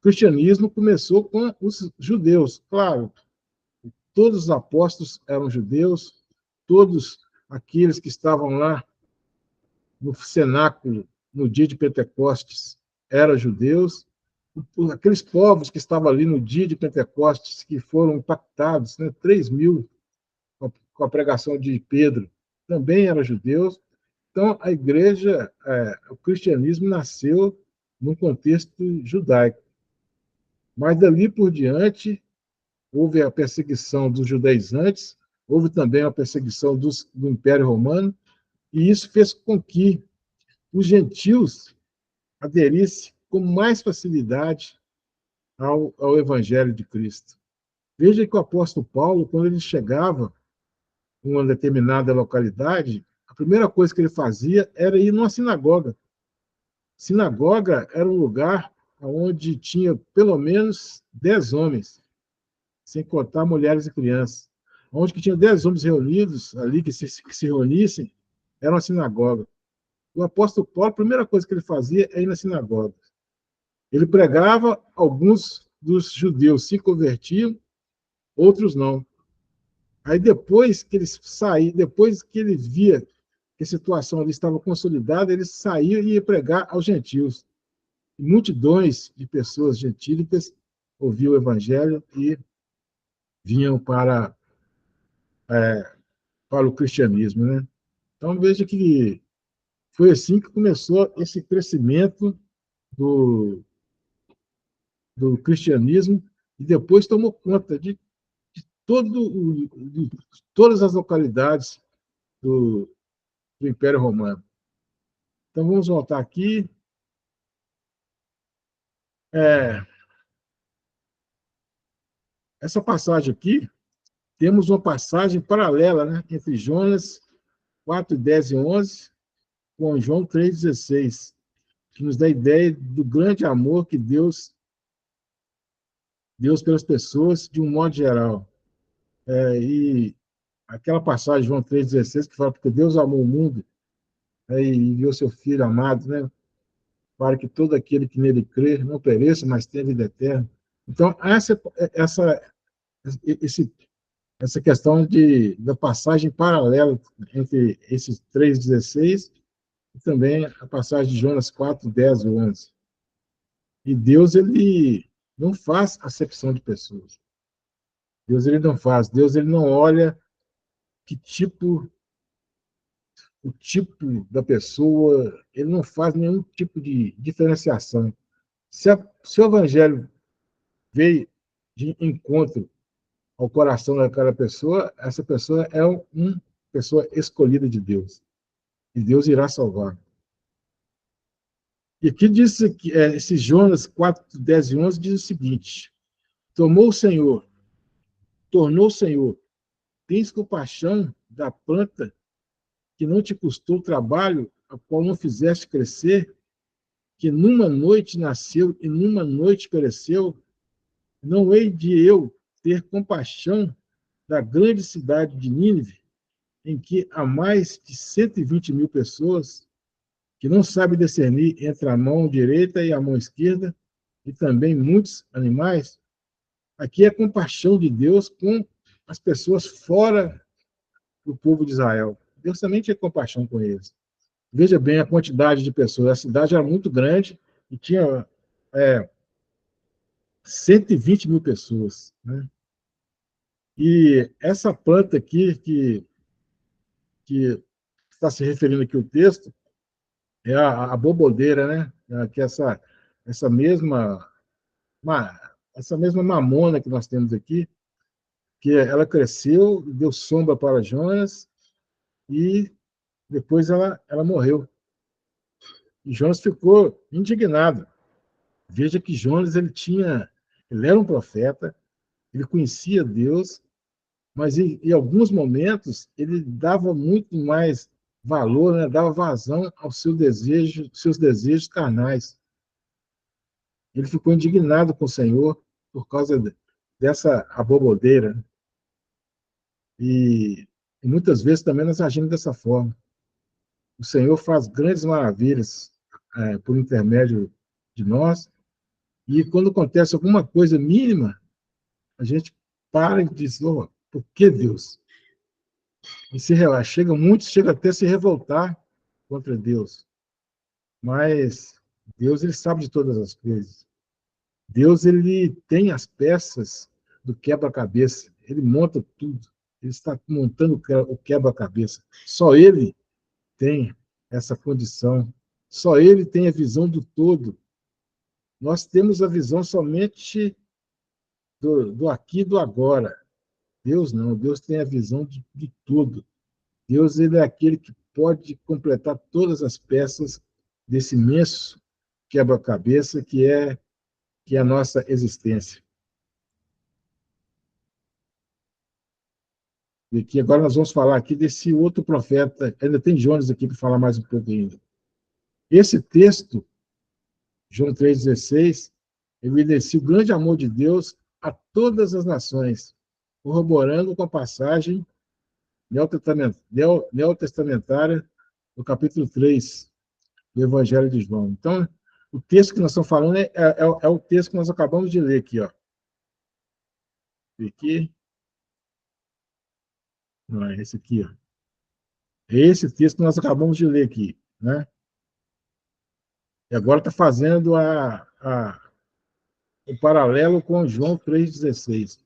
cristianismo começou com os judeus, claro, todos os apóstolos eram judeus, todos aqueles que estavam lá no cenáculo no dia de Pentecostes eram judeus, aqueles povos que estavam ali no dia de Pentecostes, que foram impactados, né, 3.000 com a pregação de Pedro, também eram judeus. Então, a igreja, o cristianismo nasceu num contexto judaico. Mas dali por diante, houve a perseguição dos judaizantes, houve também a perseguição do Império Romano, e isso fez com que os gentios aderissem com mais facilidade ao Evangelho de Cristo. Veja que o apóstolo Paulo, quando ele chegava em uma determinada localidade, a primeira coisa que ele fazia era ir numa sinagoga. Sinagoga era um lugar onde tinha pelo menos 10 homens, sem contar mulheres e crianças. Onde que tinha 10 homens reunidos ali, que se reunissem, era uma sinagoga. O apóstolo Paulo, a primeira coisa que ele fazia é ir na sinagoga. Ele pregava, alguns dos judeus se convertiam, outros não. Aí depois que ele via que a situação ali estava consolidada, ele saía e ia pregar aos gentios. E multidões de pessoas gentílicas ouviam o evangelho e vinham para o cristianismo, né? Então veja que foi assim que começou esse crescimento do cristianismo e depois tomou conta de todas as localidades do Império Romano. Então vamos voltar aqui. É, essa passagem aqui, temos uma passagem paralela, né, entre Jonas 4, 10 e 11, com João 3,16, que nos dá a ideia do grande amor que Deus pelas pessoas, de um modo geral. E aquela passagem de João 3,16, que fala, porque Deus amou o mundo, e enviou seu Filho amado, né, para que todo aquele que nele crê não pereça, mas tenha vida eterna. Então, esse, essa questão da passagem paralela entre esses 3,16 e também a passagem de Jonas 4, 10 e 11. E Deus, ele não faz acepção de pessoas. Deus, ele não faz. Deus, ele não olha que o tipo da pessoa, ele não faz nenhum tipo de diferenciação. Se o evangelho veio de encontro ao coração daquela pessoa, essa pessoa é uma pessoa escolhida de Deus. E Deus irá salvar. E aqui diz que esse Jonas 4, 10 e 11 diz o seguinte: tornou o Senhor, tens compaixão da planta que não te custou trabalho, a qual não fizeste crescer, que numa noite nasceu e numa noite pereceu? Não hei de eu ter compaixão da grande cidade de Nínive, em que há mais de 120.000 pessoas que não sabem discernir entre a mão direita e a mão esquerda, e também muitos animais? Aqui é a compaixão de Deus com as pessoas fora do povo de Israel. Deus também tinha compaixão com eles. Veja bem a quantidade de pessoas. A cidade era muito grande e tinha 120.000 pessoas, né? E essa planta aqui, que está se referindo aqui o texto, é a bobodeira, né? Que é essa mesma, ma, essa mesma mamona que nós temos aqui, que ela cresceu, deu sombra para Jonas e depois ela morreu. E Jonas ficou indignado. Veja que Jonas ele era um profeta, ele conhecia Deus, mas em alguns momentos ele dava muito mais valor, né? Dava vazão aos seus desejos carnais. Ele ficou indignado com o Senhor por causa dessa abobodeira. E muitas vezes também nós agimos dessa forma. O Senhor faz grandes maravilhas por intermédio de nós, e quando acontece alguma coisa mínima, a gente para e diz: oh, por que Deus? E muitos chegam até a se revoltar contra Deus. Mas Deus, ele sabe de todas as coisas. Deus, ele tem as peças do quebra-cabeça. Ele monta tudo. Ele está montando o quebra-cabeça. Só ele tem essa condição. Só ele tem a visão do todo. Nós temos a visão somente do aqui e do agora. Deus não. Deus tem a visão de tudo. Deus, ele é aquele que pode completar todas as peças desse imenso quebra-cabeça que é a nossa existência. E que agora nós vamos falar aqui desse outro profeta, ainda tem Jonas aqui para falar mais um pouco ainda. Esse texto, João 3,16, evidencia o grande amor de Deus a todas as nações, corroborando com a passagem neotestamentária do capítulo 3 do Evangelho de João. Então, o texto que nós estamos falando é o texto que nós acabamos de ler aqui. Ó. Aqui, não, é esse aqui. Ó. É esse texto que nós acabamos de ler aqui. Né? E agora está fazendo o paralelo com João 3,16,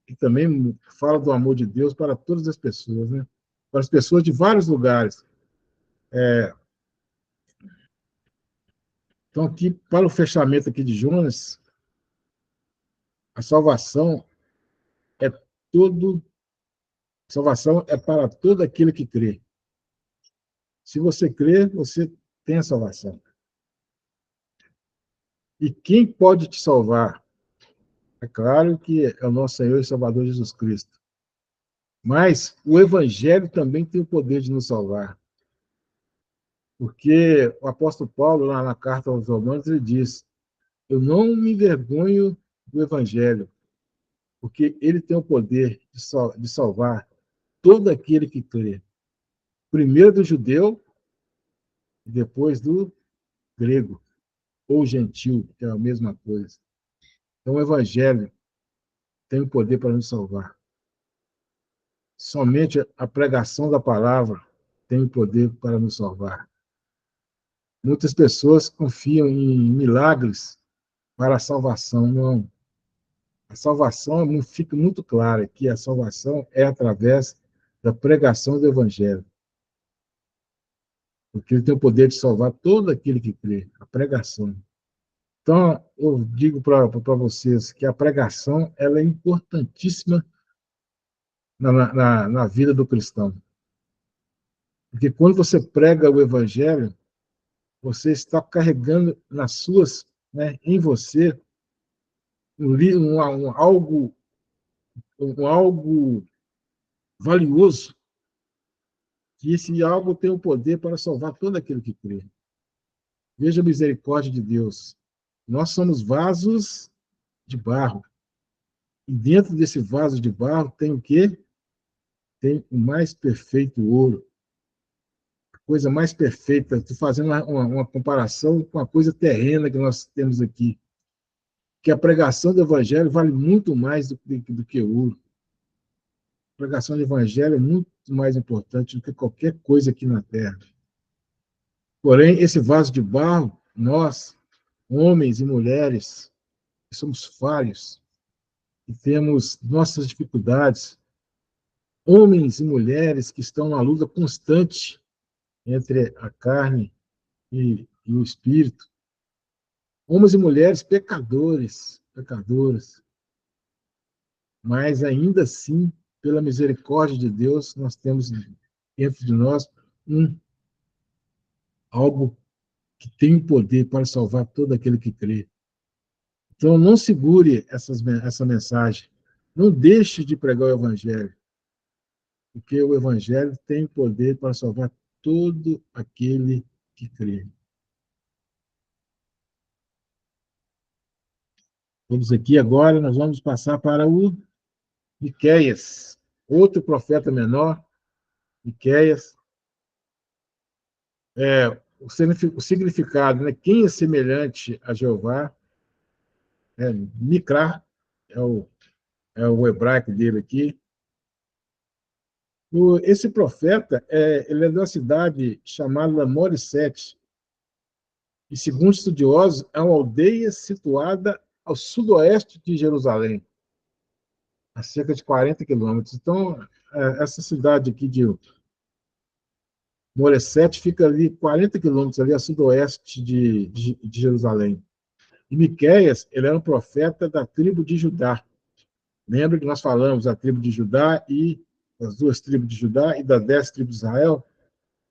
que também fala do amor de Deus para todas as pessoas, né? Para as pessoas de vários lugares. Então, aqui, para o fechamento aqui de Jonas, a salvação é todo, salvação é para todo aquele que crê. Se você crê, você tem a salvação. E quem pode te salvar? É claro que é o nosso Senhor e Salvador Jesus Cristo. Mas o Evangelho também tem o poder de nos salvar. Porque o apóstolo Paulo, lá na carta aos Romanos, ele diz: eu não me envergonho do Evangelho, porque ele tem o poder de salvar todo aquele que crê. Primeiro do judeu e depois do grego, ou gentil, que é a mesma coisa. Então, o Evangelho tem o poder para nos salvar. Somente a pregação da palavra tem o poder para nos salvar. Muitas pessoas confiam em milagres para a salvação. Não. A salvação fica muito clara que a salvação é através da pregação do Evangelho. Porque ele tem o poder de salvar todo aquele que crê. A pregação. Então, eu digo para vocês que a pregação ela é importantíssima na vida do cristão. Porque quando você prega o Evangelho, você está carregando nas suas, né, em você, um algo valioso, que esse algo tem o poder para salvar todo aquele que crê. Veja a misericórdia de Deus. Nós somos vasos de barro. E dentro desse vaso de barro tem o quê? Tem o mais perfeito ouro. A coisa mais perfeita. Estou fazendo uma comparação com a coisa terrena que nós temos aqui. Que a pregação do Evangelho vale muito mais do que ouro. A pregação do Evangelho é muito mais importante do que qualquer coisa aqui na Terra. Porém, esse vaso de barro, nós, homens e mulheres, somos falhos, que temos nossas dificuldades, homens e mulheres que estão na luta constante entre a carne e o espírito, homens e mulheres pecadores, pecadoras, mas ainda assim, pela misericórdia de Deus, nós temos dentro de nós um algo que tem poder para salvar todo aquele que crê. Então, não segure essa mensagem. Não deixe de pregar o Evangelho, porque o Evangelho tem poder para salvar todo aquele que crê. Vamos aqui agora, nós vamos passar para o Miqueias, outro profeta menor, Miqueias. O significado, né? Quem é semelhante a Jeová, Micrá, é o, é o hebraico dele aqui. Esse profeta, ele é de uma cidade chamada Morisete, e, segundo estudiosos, é uma aldeia situada ao sudoeste de Jerusalém, a cerca de 40 quilômetros. Então, essa cidade aqui de Morisete fica ali 40 quilômetros ali a sudoeste de Jerusalém. E Miqueias, ele era um profeta da tribo de Judá. Lembra que nós falamos da tribo de Judá e das duas tribos de Judá e das 10 tribos de Israel?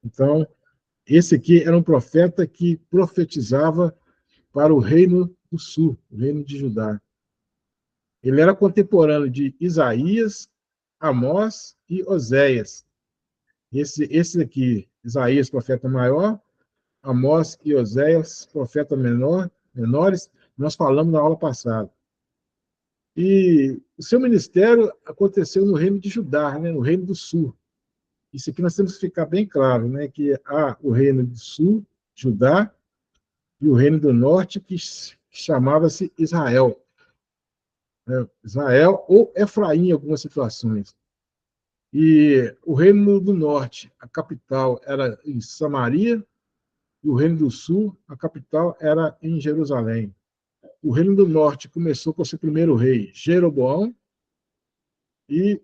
Então, esse aqui era um profeta que profetizava para o reino do sul, o reino de Judá. Ele era contemporâneo de Isaías, Amós e Oséias. Esse aqui, Isaías, profeta maior, Amós e Oséias, profeta menores, nós falamos na aula passada. E o seu ministério aconteceu no reino de Judá, né, no reino do sul. Isso aqui nós temos que ficar bem claro, né, que há o reino do sul, Judá, e o reino do norte, que chamava-se Israel. Israel ou Efraim em algumas situações. E o reino do norte, a capital era em Samaria, e o reino do sul, a capital era em Jerusalém. O reino do norte começou com seu primeiro rei, Jeroboão, e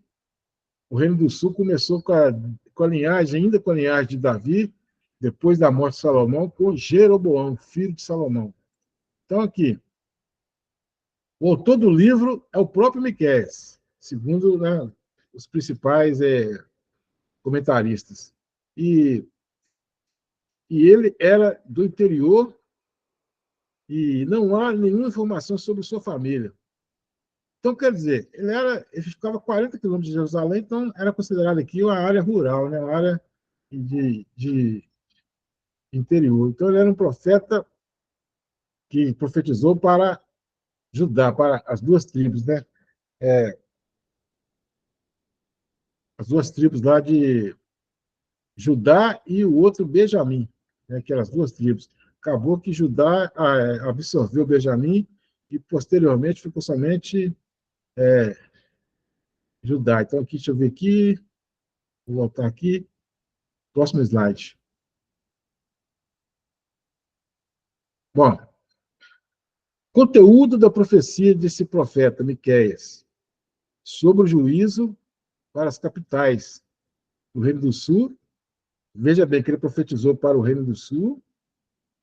o reino do sul começou com a linhagem, ainda com a linhagem de Davi, depois da morte de Salomão, com Jeroboão, filho de Salomão. Então, aqui, o autor do livro é o próprio Miqueias, segundo, né, os principais comentaristas. E ele era do interior e não há nenhuma informação sobre sua família. Então, quer dizer, ele ficava a 40 quilômetros de Jerusalém, então era considerado aqui uma área rural, né, uma área de interior. Então, ele era um profeta que profetizou para Judá, para as duas tribos, né? As duas tribos lá de Judá e o outro Benjamim, né, aquelas duas tribos. Acabou que Judá absorveu Benjamim e, posteriormente, ficou somente Judá. Então, aqui, deixa eu ver aqui, vou voltar aqui, próximo slide. Bom, conteúdo da profecia desse profeta, Miqueias, sobre o juízo para as capitais do Reino do Sul. Veja bem que ele profetizou para o Reino do Sul,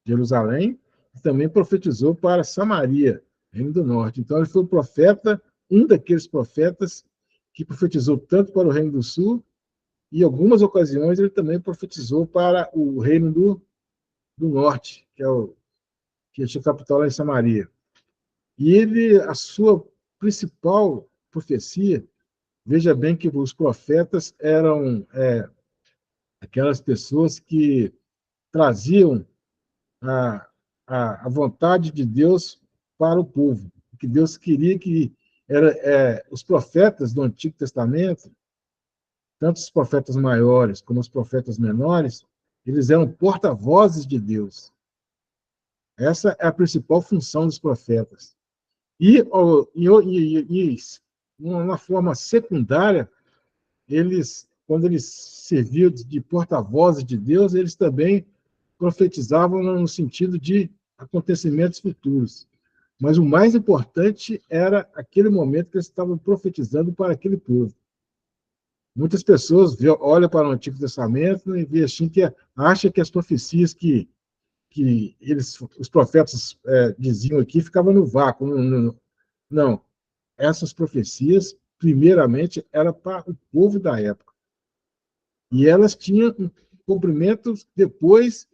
Jerusalém, e também profetizou para Samaria, Reino do Norte. Então, ele foi o profeta, um daqueles profetas que profetizou tanto para o Reino do Sul, e em algumas ocasiões ele também profetizou para o Reino do Norte, que tinha capital lá em Samaria. E a sua principal profecia, veja bem que os profetas eram aquelas pessoas que traziam a, a vontade de Deus para o povo, que Deus queria que os profetas do Antigo Testamento, tanto os profetas maiores como os profetas menores, eles eram porta-vozes de Deus. Essa é a principal função dos profetas. E, uma forma secundária, quando eles serviam de porta-vozes de Deus, eles também profetizavam no sentido de acontecimentos futuros. Mas o mais importante era aquele momento que eles estavam profetizando para aquele povo. Muitas pessoas olham para o Antigo Testamento e veem assim que acham que as profecias que os profetas diziam aqui ficavam no vácuo. Não. Essas profecias, primeiramente, eram para o povo da época. E elas tinham um cumprimento depois,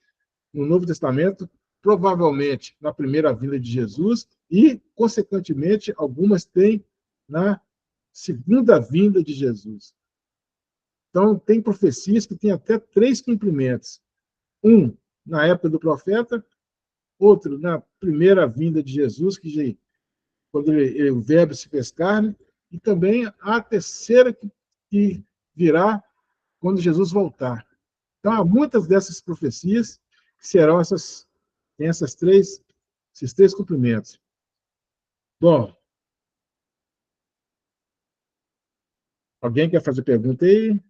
no Novo Testamento, provavelmente na primeira vinda de Jesus e, consequentemente, algumas têm na segunda vinda de Jesus. Então, tem profecias que têm até 3 cumprimentos. Um, na época do profeta, outro, na primeira vinda de Jesus, quando o verbo se fez carne, e também a terceira que virá quando Jesus voltar. Então, há muitas dessas profecias que serão tem esses 3 cumprimentos. Bom, alguém quer fazer pergunta aí?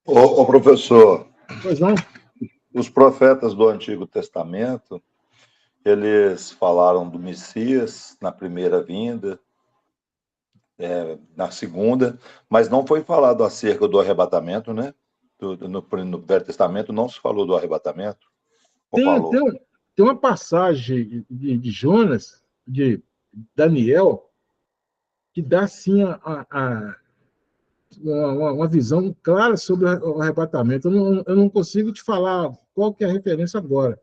Ô, professor, Pois não? os profetas do Antigo Testamento, eles falaram do Messias na primeira vinda, na segunda, mas não foi falado acerca do arrebatamento, né? No Velho Testamento não se falou do arrebatamento, ou Tem, falou? tem, tem uma passagem de Jonas, de Daniel, que dá, assim, uma visão clara sobre o arrebatamento. Eu não consigo te falar qual que é a referência agora,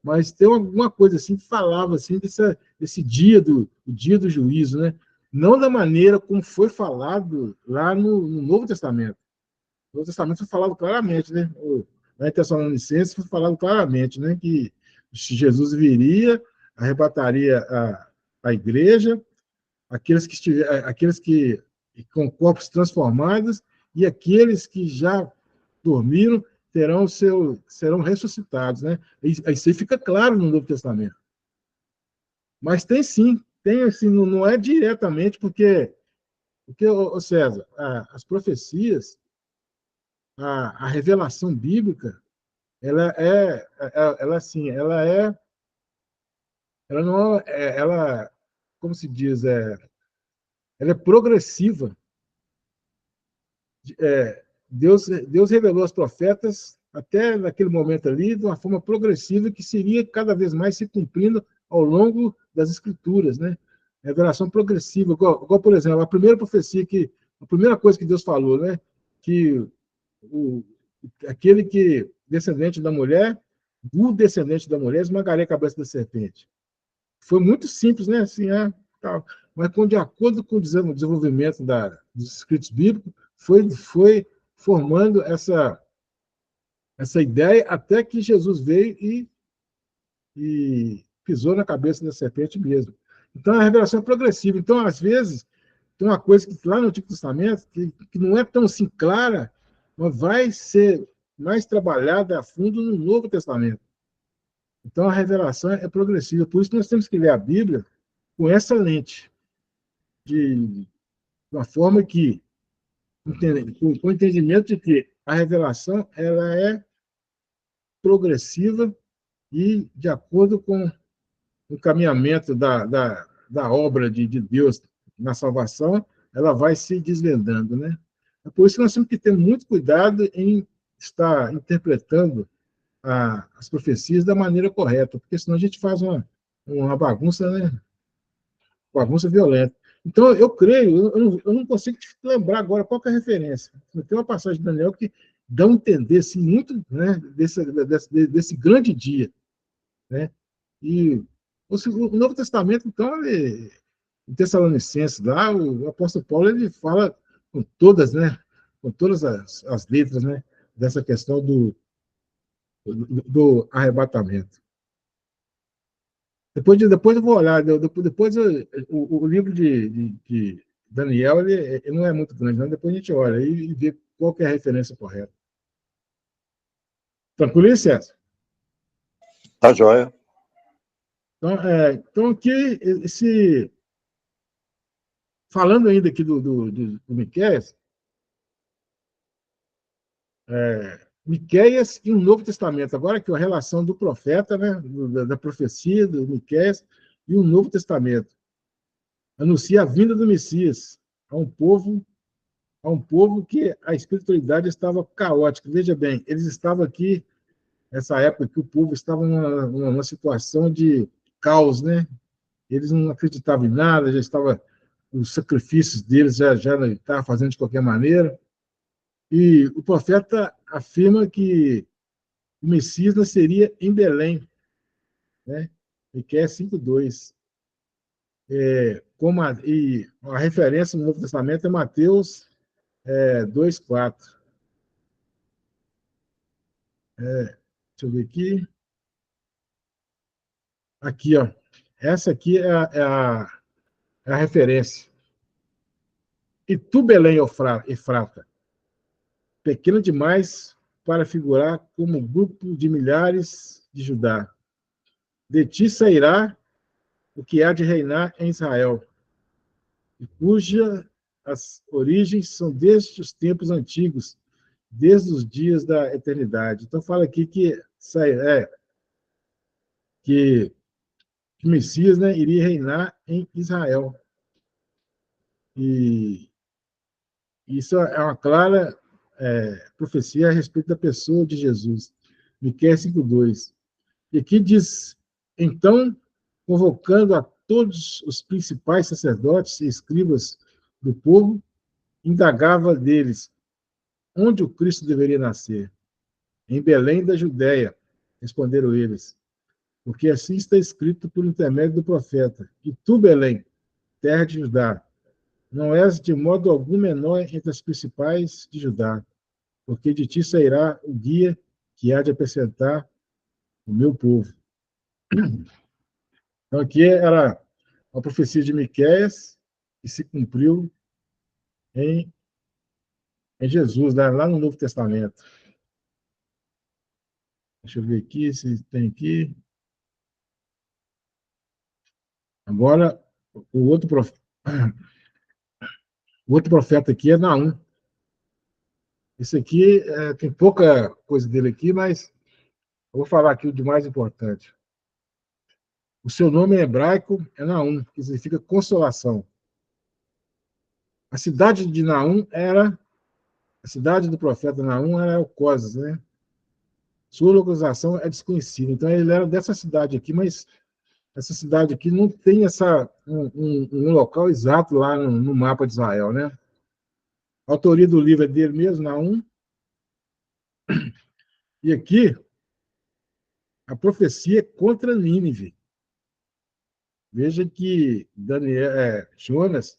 mas tem alguma coisa assim que falava assim, desse o dia do juízo, né? Não da maneira como foi falado lá no Novo Testamento. No Novo Testamento foi falado claramente, né? Na Tessalonicenses foi falado claramente, né? Que Jesus viria, arrebataria a igreja, aqueles que com corpos transformados e aqueles que já dormiram serão ressuscitados, né? Isso aí fica claro no Novo Testamento. Mas tem sim, tem assim, não é diretamente, porque César, as profecias, a revelação bíblica, ela assim, ela não ela, como se diz, ela é progressiva. Deus revelou aos profetas até naquele momento ali de uma forma progressiva que seria cada vez mais se cumprindo ao longo das escrituras, né? Revelação progressiva, igual, por exemplo, a primeira coisa que Deus falou, né? Que o, aquele que descendente da mulher, o descendente da mulher esmagaria a cabeça da serpente. Foi muito simples, né? Assim, tal. Mas de acordo com o desenvolvimento dos escritos bíblicos, foi formando essa ideia até que Jesus veio e pisou na cabeça da serpente mesmo. Então, a revelação é progressiva. Então, às vezes, tem uma coisa que lá no Antigo Testamento que não é tão assim clara, mas vai ser mais trabalhada a fundo no Novo Testamento. Então, a revelação é progressiva. Por isso, nós temos que ler a Bíblia com essa lente, de uma forma que, com o entendimento de que a revelação ela é progressiva e de acordo com o caminhamento da obra de Deus na salvação, ela vai se desvendando, né? É por isso que nós temos que ter muito cuidado em estar interpretando as profecias da maneira correta, porque senão a gente faz uma bagunça, né? Bagunça violenta. Então, eu creio, eu não consigo te lembrar agora qual que é a referência. Tem uma passagem de Daniel que dá a entender assim, muito, né, desse grande dia. Né? E o Novo Testamento, então, em Tessalonicenses, lá, o apóstolo Paulo ele fala com todas as letras, né, dessa questão do arrebatamento. Depois eu vou olhar, o livro de Daniel ele não é muito grande, não. Depois a gente olha e vê qual que é a referência correta. Tranquilo, César? Tá joia. Então aqui, falando ainda aqui do Miqueias, Miqueias e o Novo Testamento. Agora que a relação do profeta, né, da profecia, do Miqueias, e o Novo Testamento. Anuncia a vinda do Messias a um povo que a espiritualidade estava caótica. Veja bem, eles estavam aqui, nessa época que o povo estava numa situação de caos, né? Eles não acreditavam em nada, já estava, os sacrifícios deles já estavam fazendo de qualquer maneira. E o profeta afirma que o Messias nasceria em Belém, né? Miqueias 5:2. E a referência no Novo Testamento é Mateus 2:4. Deixa eu ver aqui. Aqui, ó. Essa aqui é a referência. E tu, Belém, Efrata, pequena demais para figurar como grupo de milhares de Judá. De ti sairá o que há de reinar em Israel, e cuja as origens são desde os tempos antigos, desde os dias da eternidade. Então fala aqui que o Messias, né, iria reinar em Israel. E isso é uma clara profecia a respeito da pessoa de Jesus. Miqueias 5:2. E aqui diz, então, convocando a todos os principais sacerdotes e escribas do povo, indagava deles onde o Cristo deveria nascer. Em Belém da Judéia, responderam eles, porque assim está escrito por intermédio do profeta. E tu, Belém, terra de Judá, não és de modo algum menor entre as principais de Judá, porque de ti sairá o guia que há de apresentar o meu povo. Então, aqui era a profecia de Miqueias, que se cumpriu em, em Jesus, lá no Novo Testamento. Deixa eu ver aqui se tem aqui. Agora, o outro profeta, o outro profeta aqui é Naum. Esse aqui tem pouca coisa dele aqui, mas eu vou falar aqui o de mais importante. O seu nome em hebraico é Naum, que significa consolação. A cidade de Naum era, a cidade do profeta Naum era Elcoses, né? Sua localização é desconhecida. Então ele era dessa cidade aqui, mas essa cidade aqui não tem um local exato lá no mapa de Israel, né? A autoria do livro é dele mesmo, Naum. E aqui a profecia é contra Nínive. Veja que Jonas,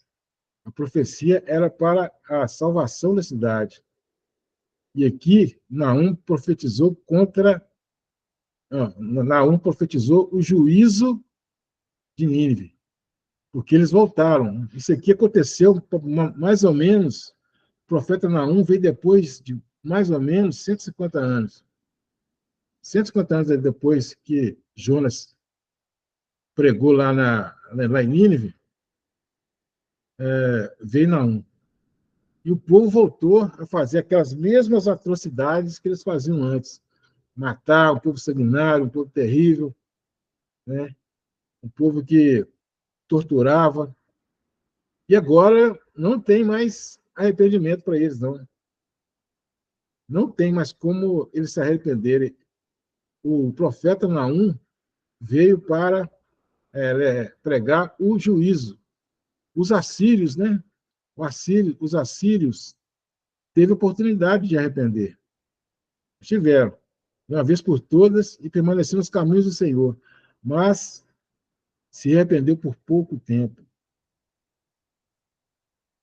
a profecia era para a salvação da cidade. E aqui Naum profetizou Naum profetizou o juízo de Nínive, porque eles voltaram. Isso aqui aconteceu mais ou menos, o profeta Naum veio depois de mais ou menos 150 anos. 150 anos depois que Jonas pregou lá em Nínive, veio Naum. E o povo voltou a fazer aquelas mesmas atrocidades que eles faziam antes. Matar, um povo sanguinário, um povo terrível, né? Um povo que torturava. E agora não tem mais arrependimento para eles, não. Não tem mais como eles se arrependerem. O profeta Naum veio para pregar o juízo. Os assírios, né? Os assírios teve oportunidade de arrepender. Tiveram, de uma vez por todas, e permaneceram nos caminhos do Senhor. Mas se arrependeu por pouco tempo.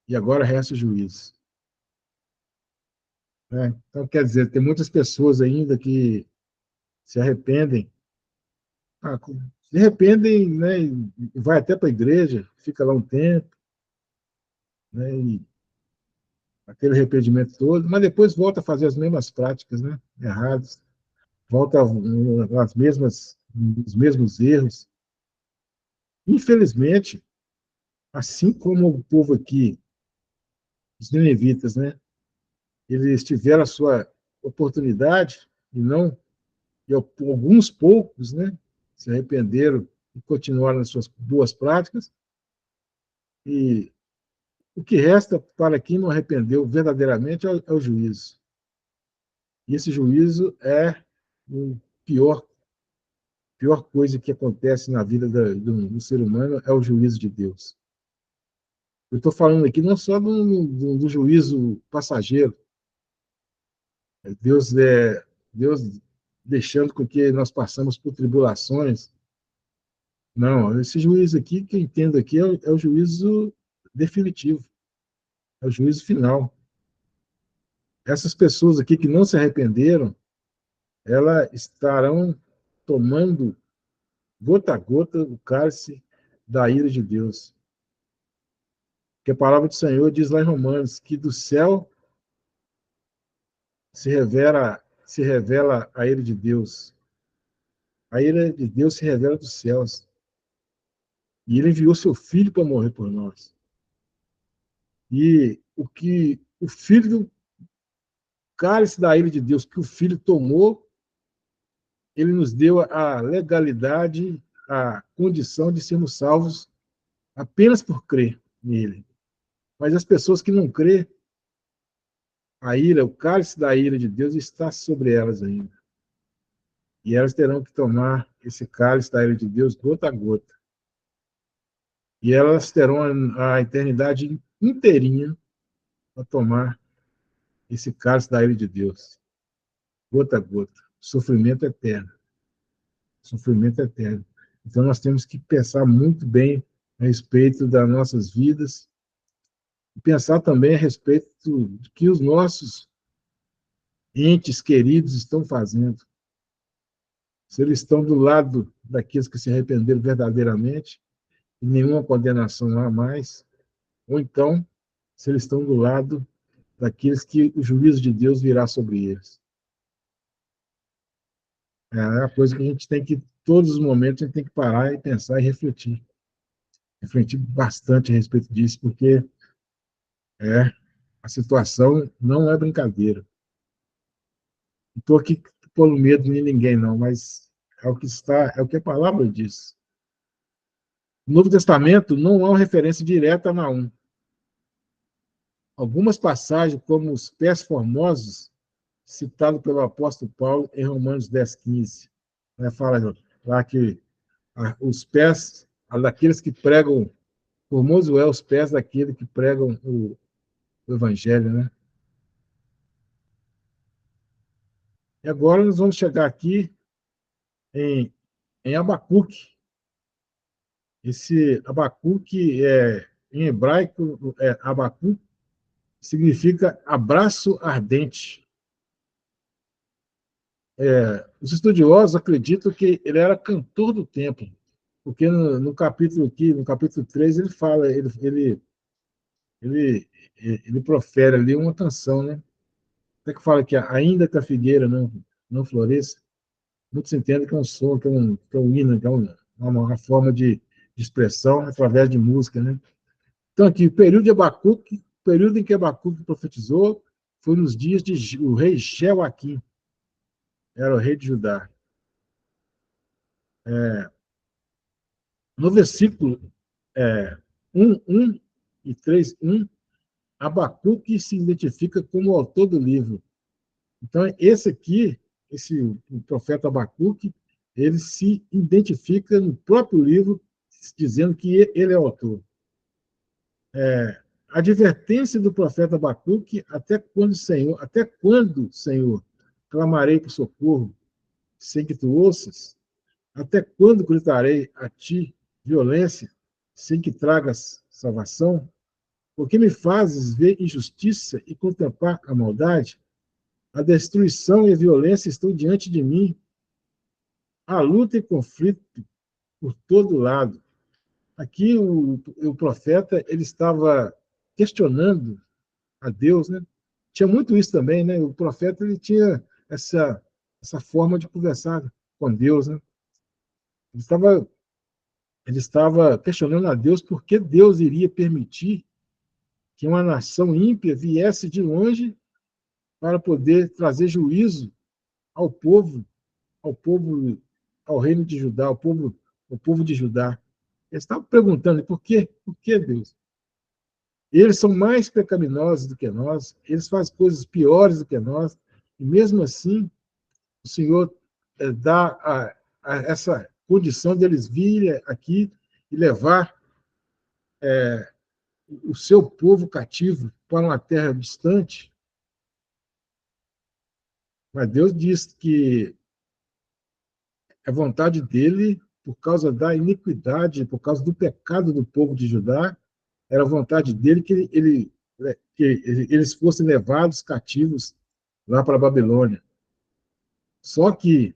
E agora resta o juízo. Né? Então, quer dizer, tem muitas pessoas ainda que se arrependem. Se arrependem, né, e vai até para a igreja, fica lá um tempo, né, e aquele arrependimento todo, mas depois volta a fazer as mesmas práticas, né, erradas, volta às mesmas, os mesmos erros. Infelizmente, assim como o povo aqui, os ninivitas, né, eles tiveram a sua oportunidade, e alguns poucos, né, se arrependeram e continuaram nas suas boas práticas, e o que resta para quem não arrependeu verdadeiramente é o juízo. E esse juízo é a pior coisa que acontece na vida do ser humano, é o juízo de Deus. Eu estou falando aqui não só do juízo passageiro, Deus deixando com que nós passamos por tribulações. Não, esse juízo aqui, que eu entendo aqui, é o juízo definitivo, é o juízo final. Essas pessoas aqui que não se arrependeram, elas estarão tomando gota a gota o cálice da ira de Deus. Porque a palavra do Senhor diz lá em Romanos que do céu se revela a ira de Deus. A ira de Deus se revela dos céus. E ele enviou seu filho para morrer por nós. E o filho do cálice da ira de Deus que o filho tomou, ele nos deu a legalidade, a condição de sermos salvos apenas por crer nele. Mas as pessoas que não crêem, o cálice da ira de Deus está sobre elas ainda. E elas terão que tomar esse cálice da ira de Deus gota a gota. E elas terão a eternidade inteirinha para tomar esse cálice da ira de Deus, gota a gota. Sofrimento eterno. Sofrimento eterno. Então nós temos que pensar muito bem a respeito das nossas vidas e pensar também a respeito do que os nossos entes queridos estão fazendo. Se eles estão do lado daqueles que se arrependeram verdadeiramente, e nenhuma condenação há mais, ou então, se eles estão do lado daqueles que o juízo de Deus virá sobre eles. É a coisa que a gente tem que, todos os momentos, a gente tem que parar e pensar e refletir. Refletir bastante a respeito disso, porque a situação não é brincadeira. Não estou aqui pondo medo de ninguém, não, mas é o que a palavra diz. No Novo Testamento não há uma referência direta a Naum. Algumas passagens, como os pés formosos, citado pelo apóstolo Paulo em Romanos 10:15. Fala lá que os pés daqueles que pregam, formoso é os pés daqueles que pregam o evangelho, né? E agora nós vamos chegar aqui em Abacuque. Esse Abacuque, em hebraico, Abacuque, significa abraço ardente. Os estudiosos acreditam que ele era cantor do templo, porque no capítulo aqui, no capítulo 3, ele fala, ele profere ali uma canção, né? Até que fala que ainda que a figueira não floresça, muitos entendem que é um som, que é um hino, que é uma forma de expressão através de música, né? Então, aqui, o período de Abacuque, o período em que Abacuque profetizou, foi nos dias o rei Jeoaquim, era o rei de Judá. No versículo 1 e 3:1, Abacuque se identifica como o autor do livro. Então, o profeta Abacuque, ele se identifica no próprio livro, dizendo que ele é o autor. A advertência do profeta Abacuque: até quando, Senhor, clamarei por socorro, sem que tu ouças? Até quando gritarei a ti violência, sem que tragas salvação? Porque me fazes ver injustiça e contemplar a maldade? A destruição e a violência estão diante de mim. Há luta e conflito por todo lado. Aqui o profeta ele estava questionando a Deus, né? Tinha muito isso também, né? O profeta ele tinha essa forma de conversar com Deus, né? Ele estava questionando a Deus por que Deus iria permitir que uma nação ímpia viesse de longe para poder trazer juízo ao povo, ao povo, ao reino de Judá, ao povo de Judá. Eles estavam perguntando, por quê? Por que, Deus? Eles são mais pecaminosos do que nós, eles fazem coisas piores do que nós, e mesmo assim, o Senhor dá essa condição deles virem aqui e levar o seu povo cativo para uma terra distante. Mas Deus diz que a vontade dele, por causa da iniquidade, por causa do pecado do povo de Judá, era a vontade dele que eles fossem levados cativos lá para a Babilônia. Só que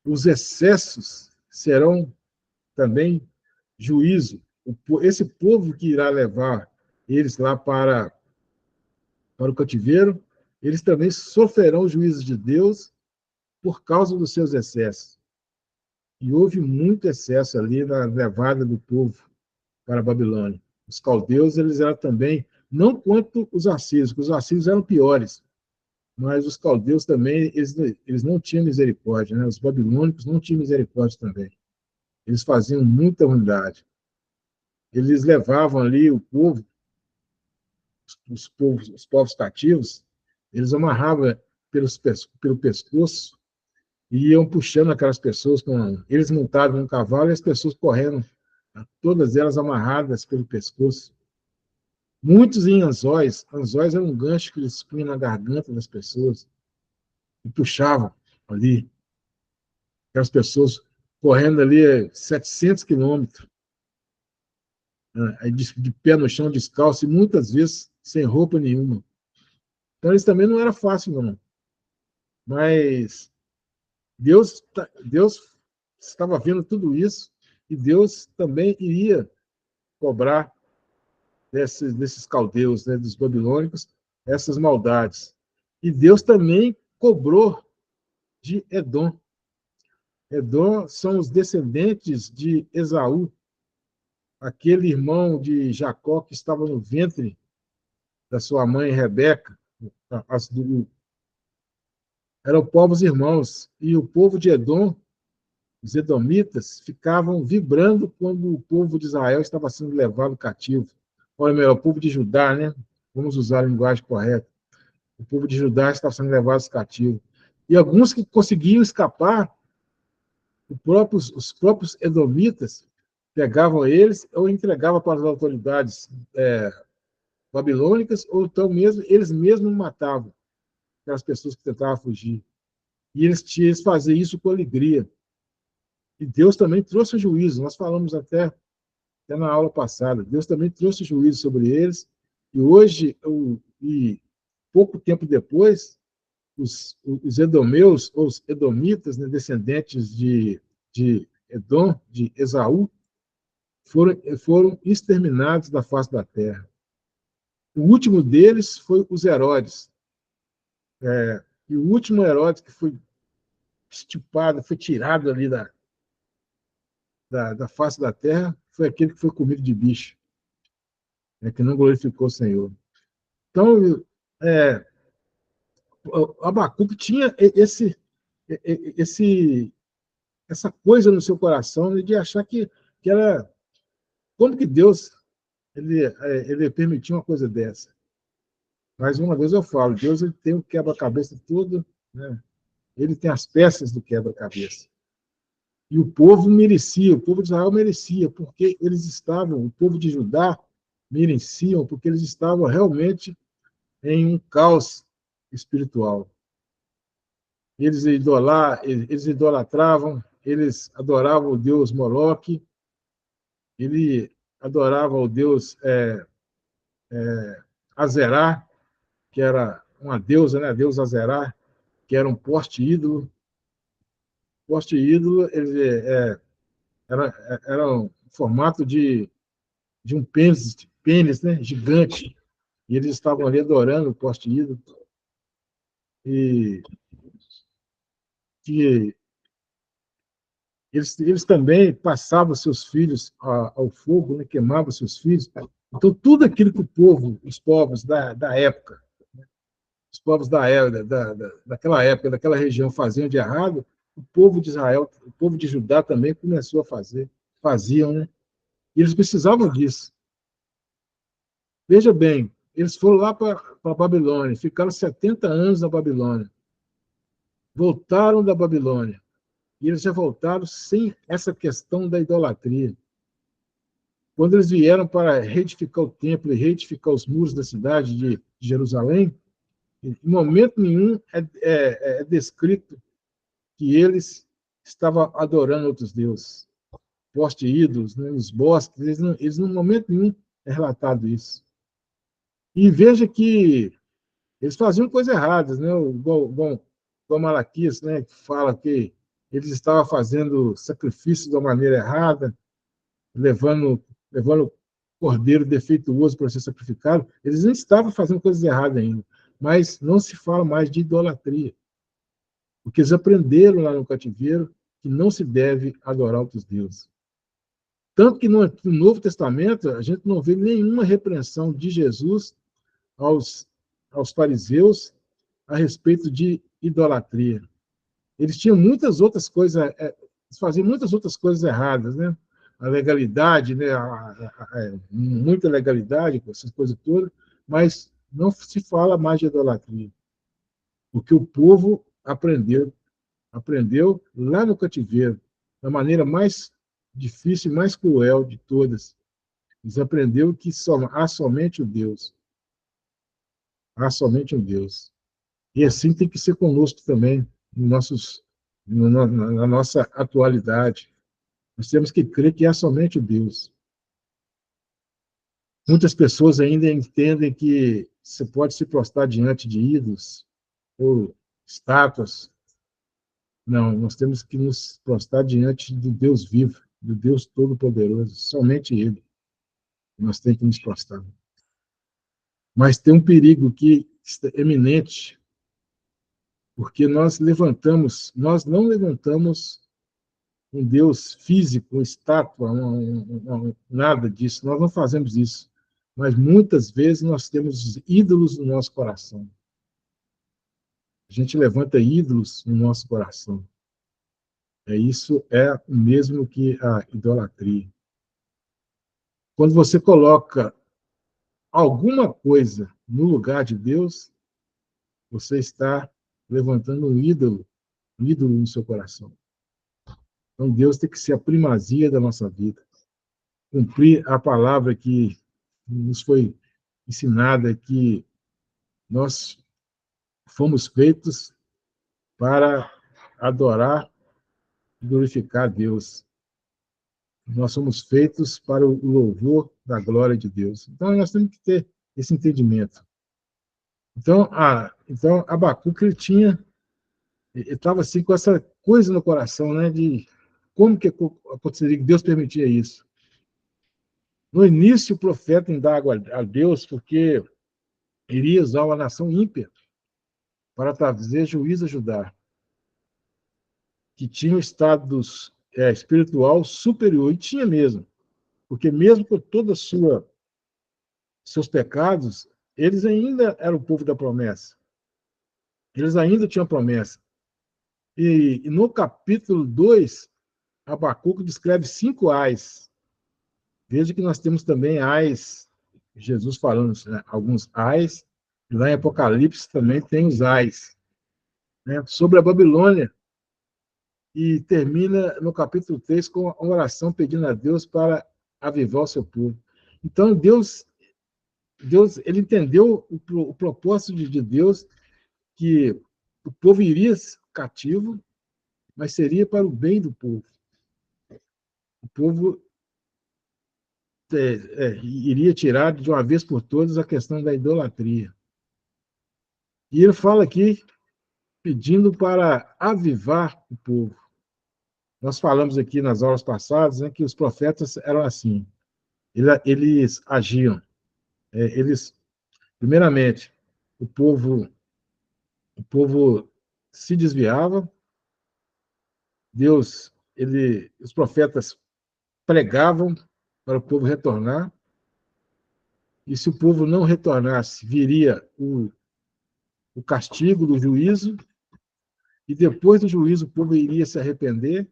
os excessos serão também juízo. Esse povo que irá levar eles lá para o cativeiro, eles também sofrerão juízos de Deus por causa dos seus excessos. E houve muito excesso ali na levada do povo para a Babilônia. Os caldeus, eles eram também, não quanto os assírios, porque os assírios eram piores, mas os caldeus também, eles não tinham misericórdia, né? Os babilônicos não tinham misericórdia também. Eles faziam muita ruindade. Eles levavam ali o povo, os povos cativos, eles amarravam pelo pescoço e iam puxando aquelas pessoas, eles montavam um cavalo e as pessoas correndo, todas elas amarradas pelo pescoço. Muitos em anzóis. Anzóis era um gancho que eles punham na garganta das pessoas e puxavam ali. Aquelas pessoas correndo ali 700 quilômetros, de pé no chão, descalço, e muitas vezes sem roupa nenhuma. Então, isso também não era fácil, não. Mas Deus estava vendo tudo isso e Deus também iria cobrar desses caldeus, né, dos babilônicos, essas maldades. E Deus também cobrou de Edom. Edom são os descendentes de Esaú, aquele irmão de Jacó que estava no ventre da sua mãe Rebeca. Eram povos irmãos. E o povo de Edom, os edomitas, ficavam vibrando quando o povo de Israel estava sendo levado cativo. Olha, melhor, o povo de Judá, né? Vamos usar a linguagem correta. O povo de Judá estava sendo levado cativo. E alguns que conseguiam escapar, os próprios edomitas pegavam eles ou entregavam para as autoridades babilônicas, ou então mesmo, eles mesmos matavam aquelas pessoas que tentavam fugir. E eles faziam isso com alegria. E Deus também trouxe o juízo. Nós falamos até na aula passada. Deus também trouxe o juízo sobre eles. E hoje, e pouco tempo depois, os edomeus, ou os edomitas, né, descendentes de Edom, de Esaú, foram exterminados da face da terra. O último deles foi os Herodes. E o último Herodes que foi estipado, foi tirado ali da face da terra, foi aquele que foi comido de bicho, que não glorificou o Senhor. Então, Abacuque tinha essa coisa no seu coração de achar que era... Como que Deus ele permitiu uma coisa dessa? Mais uma vez eu falo, Deus ele tem o quebra-cabeça todo, né? Ele tem as peças do quebra-cabeça. E o povo merecia, o povo de Israel merecia, porque eles estavam, o povo de Judá mereciam, porque eles estavam realmente em um caos espiritual. Eles idolatravam, eles adoravam o deus Moloque, ele adorava o deus Azerá, que era uma deusa, né? A deusa Azerá, que era um poste ídolo. Poste ídolo era um formato de um pênis, né? Gigante. E eles estavam ali adorando o poste ídolo. E que eles também passavam seus filhos ao fogo, né? Queimavam seus filhos. Então, tudo aquilo que os povos da época, os povos daquela época, daquela região faziam de errado, o povo de Israel, o povo de Judá também começou a fazer, faziam, né? E eles precisavam disso. Veja bem, eles foram lá para a Babilônia, ficaram 70 anos na Babilônia, voltaram da Babilônia, e eles já voltaram sem essa questão da idolatria. Quando eles vieram para reedificar o templo e reedificar os muros da cidade de Jerusalém, em momento nenhum é descrito que eles estavam adorando outros deuses, postes ídolos, né, nos bosques, eles, no momento nenhum é relatado isso. E veja que eles faziam coisas erradas, né? Igual Malaquias, né, que fala que eles estavam fazendo sacrifícios de uma maneira errada, levando cordeiro defeituoso para ser sacrificado. Eles não estavam fazendo coisas erradas ainda, mas não se fala mais de idolatria, porque eles aprenderam lá no cativeiro que não se deve adorar outros deuses. Tanto que no Novo Testamento a gente não vê nenhuma repreensão de Jesus aos, aos fariseus a respeito de idolatria. Eles tinham muitas outras coisas, eles faziam muitas outras coisas erradas, né? A legalidade, né? Muita legalidade, essas coisas todas, mas não se fala mais de idolatria, porque o povo aprendeu lá no cativeiro, da maneira mais difícil e mais cruel de todas. Eles aprenderam que há somente um Deus. Há somente um Deus. E assim tem que ser conosco também, na nossa atualidade. Nós temos que crer que há somente o Deus. Muitas pessoas ainda entendem que você pode se prostrar diante de ídolos ou estátuas. Não, nós temos que nos prostrar diante do Deus vivo, do Deus Todo-Poderoso, somente Ele. Nós temos que nos prostrar. Mas tem um perigo que é eminente, porque nós não levantamos um Deus físico, uma estátua, nada disso. Nós não fazemos isso. Mas muitas vezes nós temos ídolos no nosso coração. A gente levanta ídolos no nosso coração. Isso é o mesmo que a idolatria. Quando você coloca alguma coisa no lugar de Deus, você está levantando um ídolo no seu coração. Então Deus tem que ser a primazia da nossa vida. Cumprir a palavra que nos foi ensinada, que nós fomos feitos para adorar e glorificar a Deus. Nós somos feitos para o louvor da glória de Deus. Então, nós temos que ter esse entendimento. Então, Abacuque, ele estava assim, com essa coisa no coração, né, de como que aconteceria que Deus permitia isso. No início, o profeta indaga a Deus, porque iria usar uma nação ímpia para trazer juízo a Judá, que tinha um status espiritual superior, e tinha mesmo, porque mesmo com todos seus pecados, eles ainda eram o povo da promessa. Eles ainda tinham promessa. E no capítulo 2, Abacuque descreve 5 ais. Veja que nós temos também ais, Jesus falando, né, alguns ais, e lá em Apocalipse também tem os ais, né, sobre a Babilônia. E termina no capítulo 3 com a oração pedindo a Deus para avivar o seu povo. Então, Deus ele entendeu o propósito de Deus, que o povo iria cativo, mas seria para o bem do povo. O povo iria tirar de uma vez por todas a questão da idolatria. E ele fala aqui, pedindo para avivar o povo. Nós falamos aqui nas aulas passadas, né, que os profetas eram assim. Eles agiam. Primeiramente, o povo se desviava. Os profetas pregavam para o povo retornar, e se o povo não retornasse, viria o o castigo do juízo, e depois do juízo o povo iria se arrepender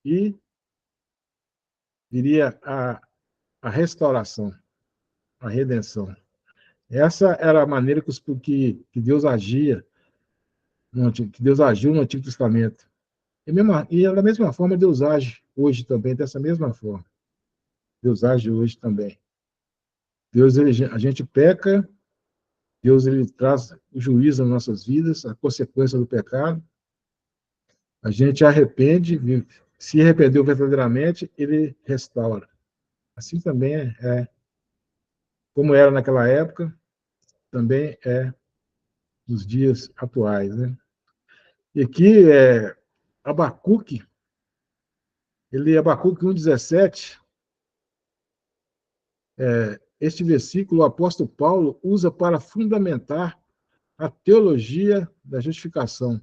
e viria a restauração, a redenção. Essa era a maneira que Deus agia, que Deus agiu no Antigo Testamento. E da mesma forma Deus age hoje também, dessa mesma forma. Deus age hoje também. A gente peca, Deus ele traz o juízo nas nossas vidas, a consequência do pecado. A gente arrepende, se arrependeu verdadeiramente, ele restaura. Assim também como era naquela época, também é nos dias atuais, né? E aqui Abacuque, Abacuque 1,17, este versículo o apóstolo Paulo usa para fundamentar a teologia da justificação,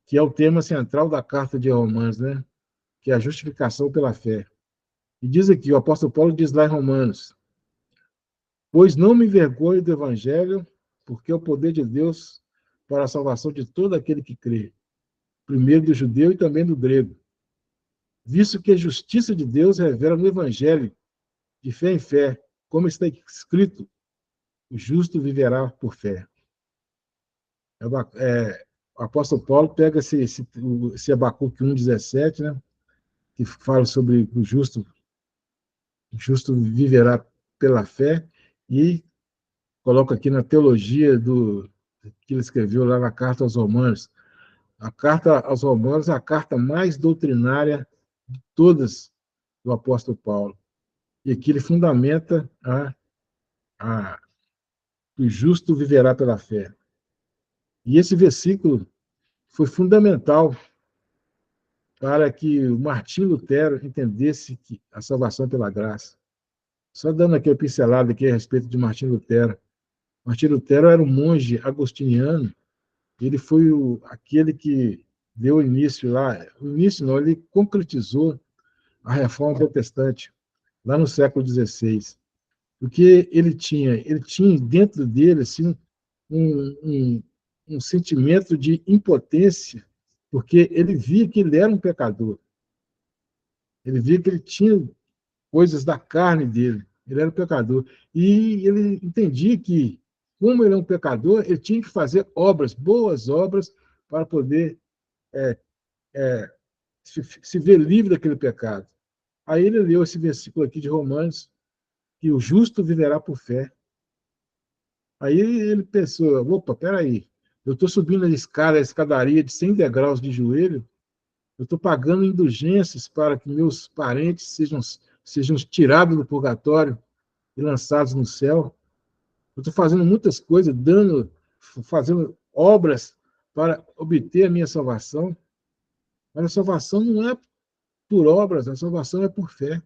que é o tema central da carta de Romanos, né? Que é a justificação pela fé. E diz aqui, o apóstolo Paulo diz lá em Romanos: pois não me envergonho do evangelho, porque é o poder de Deus para a salvação de todo aquele que crê, primeiro do judeu e também do grego, visto que a justiça de Deus revela no evangelho, de fé em fé, como está escrito: o justo viverá por fé. O apóstolo Paulo pega esse Abacuque 1,17, né, que fala sobre o justo viverá pela fé, e coloca aqui na teologia que ele escreveu lá na carta aos Romanos. A carta aos Romanos é a carta mais doutrinária de todas do apóstolo Paulo. E aqui ele fundamenta que o justo viverá pela fé. E esse versículo foi fundamental para que o Martim Lutero entendesse que a salvação é pela graça. Só dando aqui a pincelada aqui a respeito de Martim Lutero. Martim Lutero era um monge agostiniano. Ele foi aquele que deu início lá, o início não, ele concretizou a reforma protestante lá no século XVI. Porque ele tinha dentro dele assim, um, um, um sentimento de impotência, porque ele via que ele era um pecador. Ele via que ele tinha coisas da carne dele. Ele era um pecador. E ele entendia que, como ele é um pecador, ele tinha que fazer obras, boas obras, para poder se ver livre daquele pecado. Aí ele leu esse versículo aqui de Romanos, que o justo viverá por fé. Aí ele pensou, opa, peraí, eu estou subindo a escadaria de 100 degraus de joelho, eu estou pagando indulgências para que meus parentes sejam tirados do purgatório e lançados no céu. Eu estou fazendo muitas coisas, fazendo obras para obter a minha salvação. Mas a salvação não é por obras, a salvação é por fé.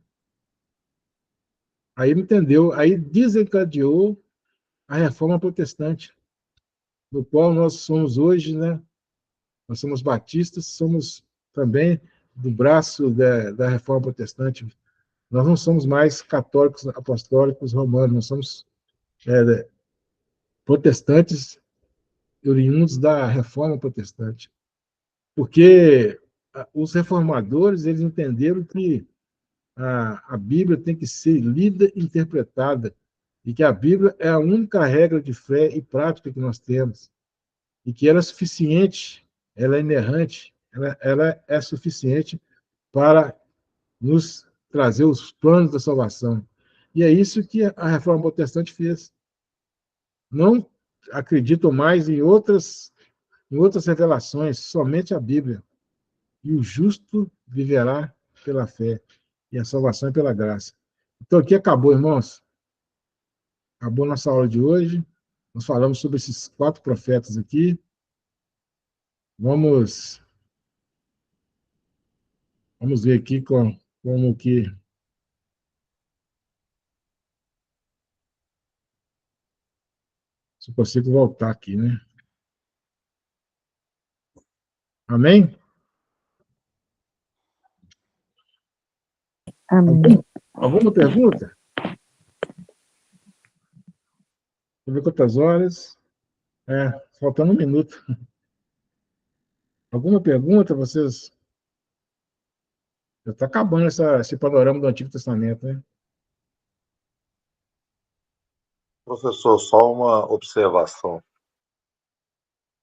Aí ele entendeu, aí desencadeou a reforma protestante, no qual nós somos hoje, né? Nós somos batistas, somos também do braço da reforma protestante. Nós não somos mais católicos apostólicos romanos, nós somos protestantes oriundos da reforma protestante. Porque os reformadores, eles entenderam que a Bíblia tem que ser lida e interpretada, e que a Bíblia é a única regra de fé e prática que nós temos, e que ela é suficiente, ela é inerrante, ela é suficiente para nos trazer os planos da salvação. E é isso que a Reforma Protestante fez. Não acreditam mais em outras revelações, somente a Bíblia. E o justo viverá pela fé, e a salvação é pela graça. Então aqui acabou, irmãos. Acabou nossa aula de hoje. Nós falamos sobre esses 4 profetas aqui. Vamos ver aqui como que... Se eu consigo voltar aqui, né? Amém? Amém. Alguma pergunta? Deixa eu ver quantas horas. Faltando um minuto. Alguma pergunta? Vocês. Já está acabando esse panorama do Antigo Testamento, né? Professor, só uma observação.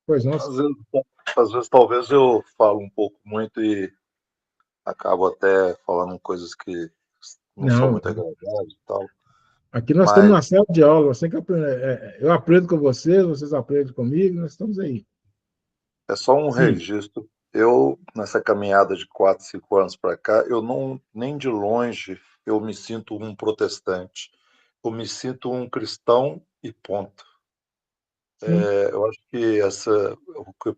Pois não. Às vezes talvez eu falo um pouco muito e acabo até falando coisas que não são Não. muito agradáveis e tal. Aqui nós estamos Mas na sala de aula. Eu aprendo com vocês, vocês aprendem comigo, nós estamos aí. é só um Sim. registro. Eu, nessa caminhada de 4, 5 anos para cá, eu não, nem de longe, eu me sinto um protestante. Eu me sinto um cristão e ponto. Eu acho que o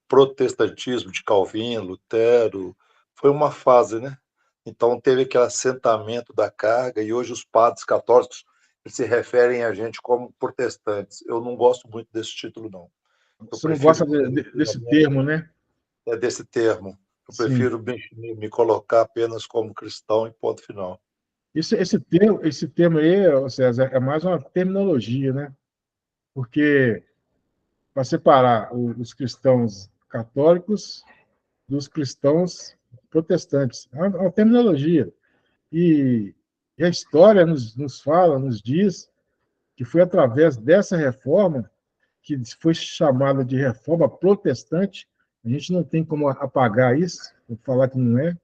protestantismo de Calvino, Lutero, foi uma fase, né? Então teve aquele assentamento da carga e hoje os padres católicos eles se referem a gente como protestantes. Eu não gosto muito desse título, não. Eu Você não prefiro gosta desse termo, né? desse termo. Eu Sim. prefiro me colocar apenas como cristão e ponto final. Esse termo aí, César, é mais uma terminologia, né? Porque para separar os cristãos católicos dos cristãos protestantes. É uma terminologia. E a história nos fala, nos diz, que foi através dessa reforma, que foi chamada de reforma protestante. A gente não tem como apagar isso, vou falar que não é,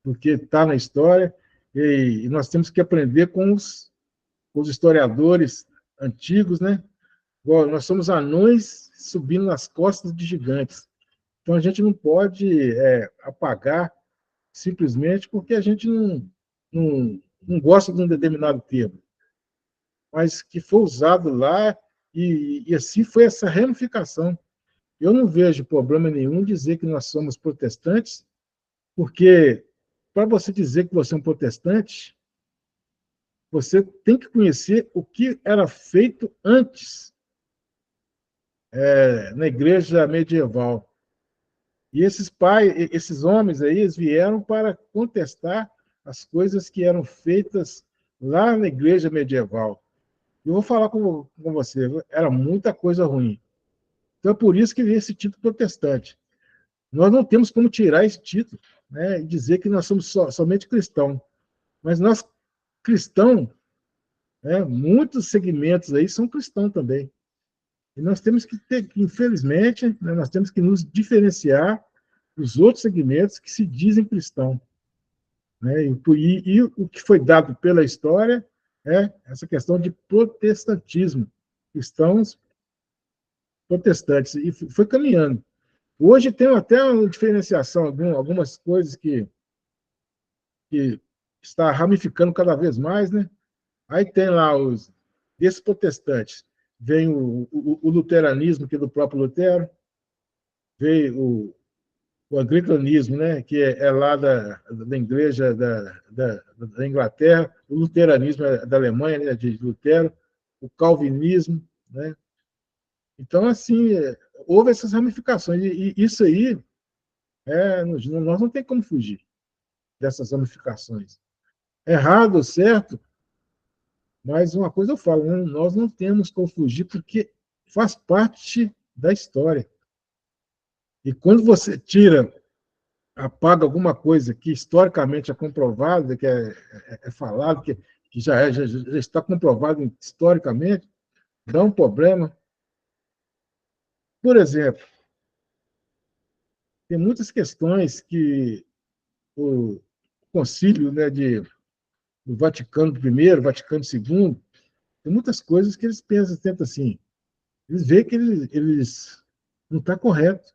porque está na história, e nós temos que aprender com os historiadores antigos, né? Nós somos anões subindo nas costas de gigantes. Então a gente não pode apagar simplesmente porque a gente não gosta de um determinado termo, mas que foi usado lá e assim foi essa ramificação. Eu não vejo problema nenhum dizer que nós somos protestantes, porque para você dizer que você é um protestante, você tem que conhecer o que era feito antes na igreja medieval. E esses homens aí, eles vieram para contestar as coisas que eram feitas lá na igreja medieval. Eu vou falar com você, era muita coisa ruim. Então é por isso que veio esse título protestante. Nós não temos como tirar esse título, né, e dizer que nós somos somente cristãos. Mas nós, cristãos, né, muitos segmentos aí são cristãos também. E nós temos que ter, infelizmente, né, nós temos que nos diferenciar dos outros segmentos que se dizem cristãos. Né? E o que foi dado pela história é essa questão de protestantismo. Cristãos protestantes. E foi caminhando. Hoje tem até uma diferenciação, algumas coisas que está ramificando cada vez mais, né? Aí tem lá desses protestantes, vem o luteranismo, que é do próprio Lutero, vem o anglicanismo, né, que é lá da igreja da Inglaterra, o luteranismo é da Alemanha, né, de Lutero, o calvinismo, né? Então, assim, houve essas ramificações, e isso aí, nós não tem como fugir dessas ramificações. Errado ou certo, mas uma coisa eu falo, né, nós não temos como fugir porque faz parte da história. E quando você apaga alguma coisa que historicamente é comprovada, que é falado, que já está comprovado historicamente, dá um problema. Por exemplo, tem muitas questões que o concílio, né, do Vaticano I, Vaticano II, tem muitas coisas que eles pensam, tentam assim, eles veem que eles não está correto,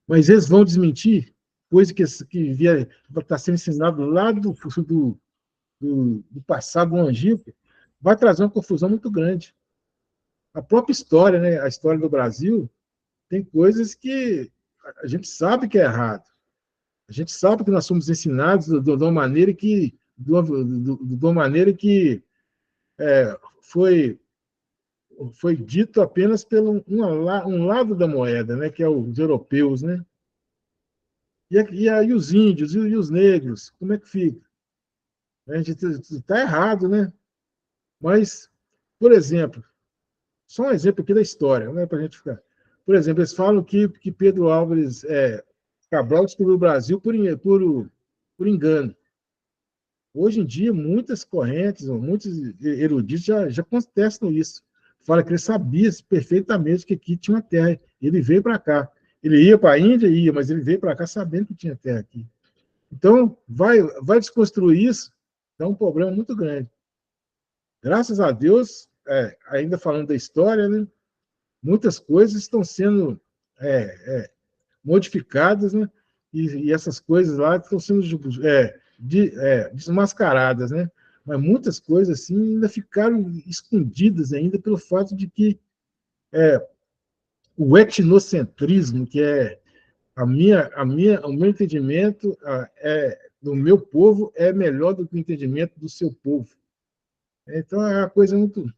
mas eles vão desmentir coisa que está sendo ensinado lá do passado longínquo, vai trazer uma confusão muito grande. A própria história, né, a história do Brasil, tem coisas que a gente sabe que é errado. A gente sabe que nós somos ensinados de uma maneira que foi dito apenas pelo um lado da moeda, né, que é os europeus, né? E aí os índios e os negros, como é que fica? A gente está errado, né? Mas, por exemplo, Só um exemplo aqui da história, né, para a gente ficar. Por exemplo, eles falam que Pedro Álvares Cabral descobriu o Brasil por engano. Hoje em dia, muitas correntes, muitos eruditos já contestam isso. Fala que ele sabia perfeitamente que aqui tinha uma terra. Ele veio para cá. Ele ia para a Índia, mas ele veio para cá sabendo que tinha terra aqui. Então, vai desconstruir isso, dá um problema muito grande. Graças a Deus, ainda falando da história, né, muitas coisas estão sendo modificadas, né, e essas coisas lá estão sendo desmascaradas, né? Mas muitas coisas assim ainda ficaram escondidas ainda pelo fato de que o etnocentrismo, que é o meu entendimento do meu povo é melhor do que o entendimento do seu povo. Então é uma coisa muito,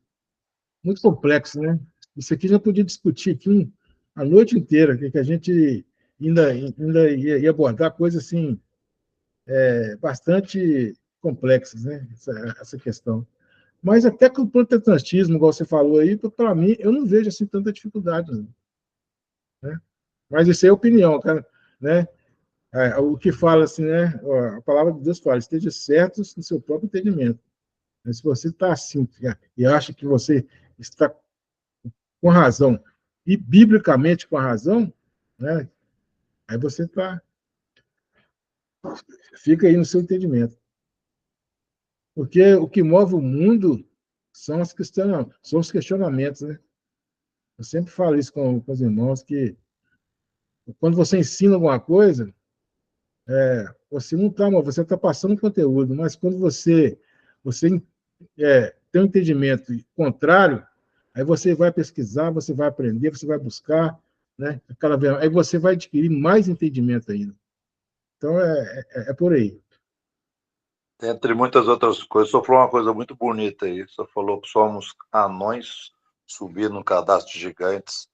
muito complexa, né? Isso aqui já podia discutir aqui a noite inteira, que a gente ainda ia abordar coisas assim bastante complexas, né? Essa questão. Mas até com o protestantismo, igual você falou aí, para mim, eu não vejo assim tanta dificuldade, né? Mas isso é opinião, cara, né? O que fala assim, né? A palavra de Deus fala: esteja certo no seu próprio entendimento. Mas se você está assim e acha que você está com razão e biblicamente com a razão, né? Aí você fica aí no seu entendimento. Porque o que move o mundo são os questionamentos, né? Eu sempre falo isso com os irmãos, que quando você ensina alguma coisa, você está passando conteúdo, mas quando você tem um entendimento contrário, aí você vai pesquisar, você vai aprender, você vai buscar, né? Aí você vai adquirir mais entendimento ainda. Então, é por aí. Entre muitas outras coisas, o senhor falou uma coisa muito bonita aí. O senhor falou que somos anões subir num cadastro de gigantes.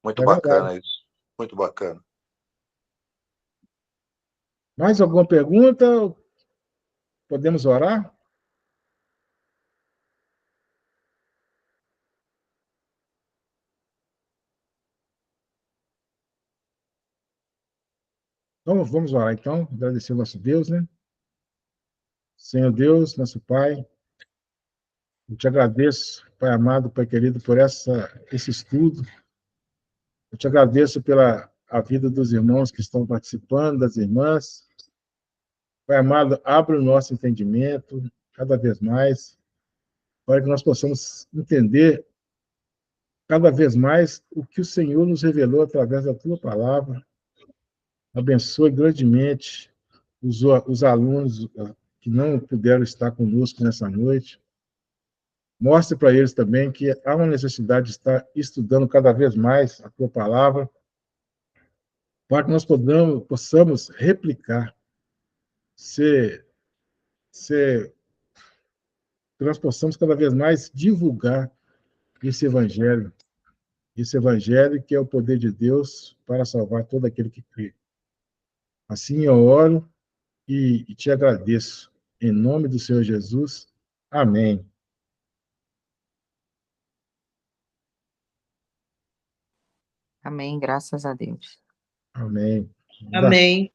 Muito bacana isso. Muito bacana. Mais alguma pergunta? Podemos orar? Então, vamos orar, então. Agradecer ao nosso Deus, né? Senhor Deus, nosso Pai, eu te agradeço, Pai amado, Pai querido, por esse estudo. Eu te agradeço pela a vida dos irmãos que estão participando, das irmãs. Pai amado, abre o nosso entendimento cada vez mais, para que nós possamos entender cada vez mais o que o Senhor nos revelou através da tua palavra. Abençoe grandemente os alunos que não puderam estar conosco nessa noite. Mostre para eles também que há uma necessidade de estar estudando cada vez mais a tua palavra, para que nós possamos replicar, que nós possamos cada vez mais divulgar esse evangelho que é o poder de Deus para salvar todo aquele que crê. Assim eu oro e te agradeço. Em nome do Senhor Jesus. Amém. Amém, graças a Deus. Amém. Amém.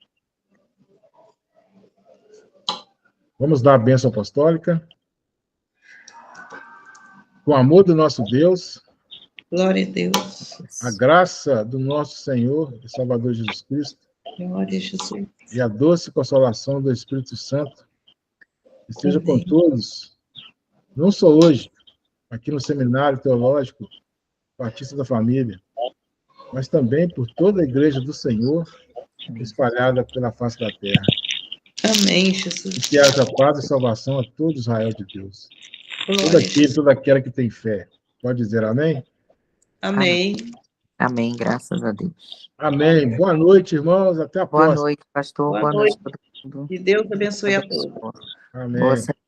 Vamos dar a bênção apostólica. Com o amor do nosso Deus, Glória a Deus. a graça do nosso Senhor e Salvador Jesus Cristo, Glória a Jesus. e a doce consolação do Espírito Santo esteja com Amém. todos, não só hoje, aqui no Seminário Teológico Batista da Família, mas também por toda a Igreja do Senhor espalhada pela face da terra. Amém, Jesus. E que haja paz e salvação a todo Israel de Deus. Glória. Toda aquela que tem fé. Pode dizer amém? Amém. Amém, graças a Deus. Amém. Boa noite, irmãos. Até a Boa próxima. noite, pastor. Boa Boa noite noite. a todo mundo. Que Deus abençoe a todos. Amém. Boa semana.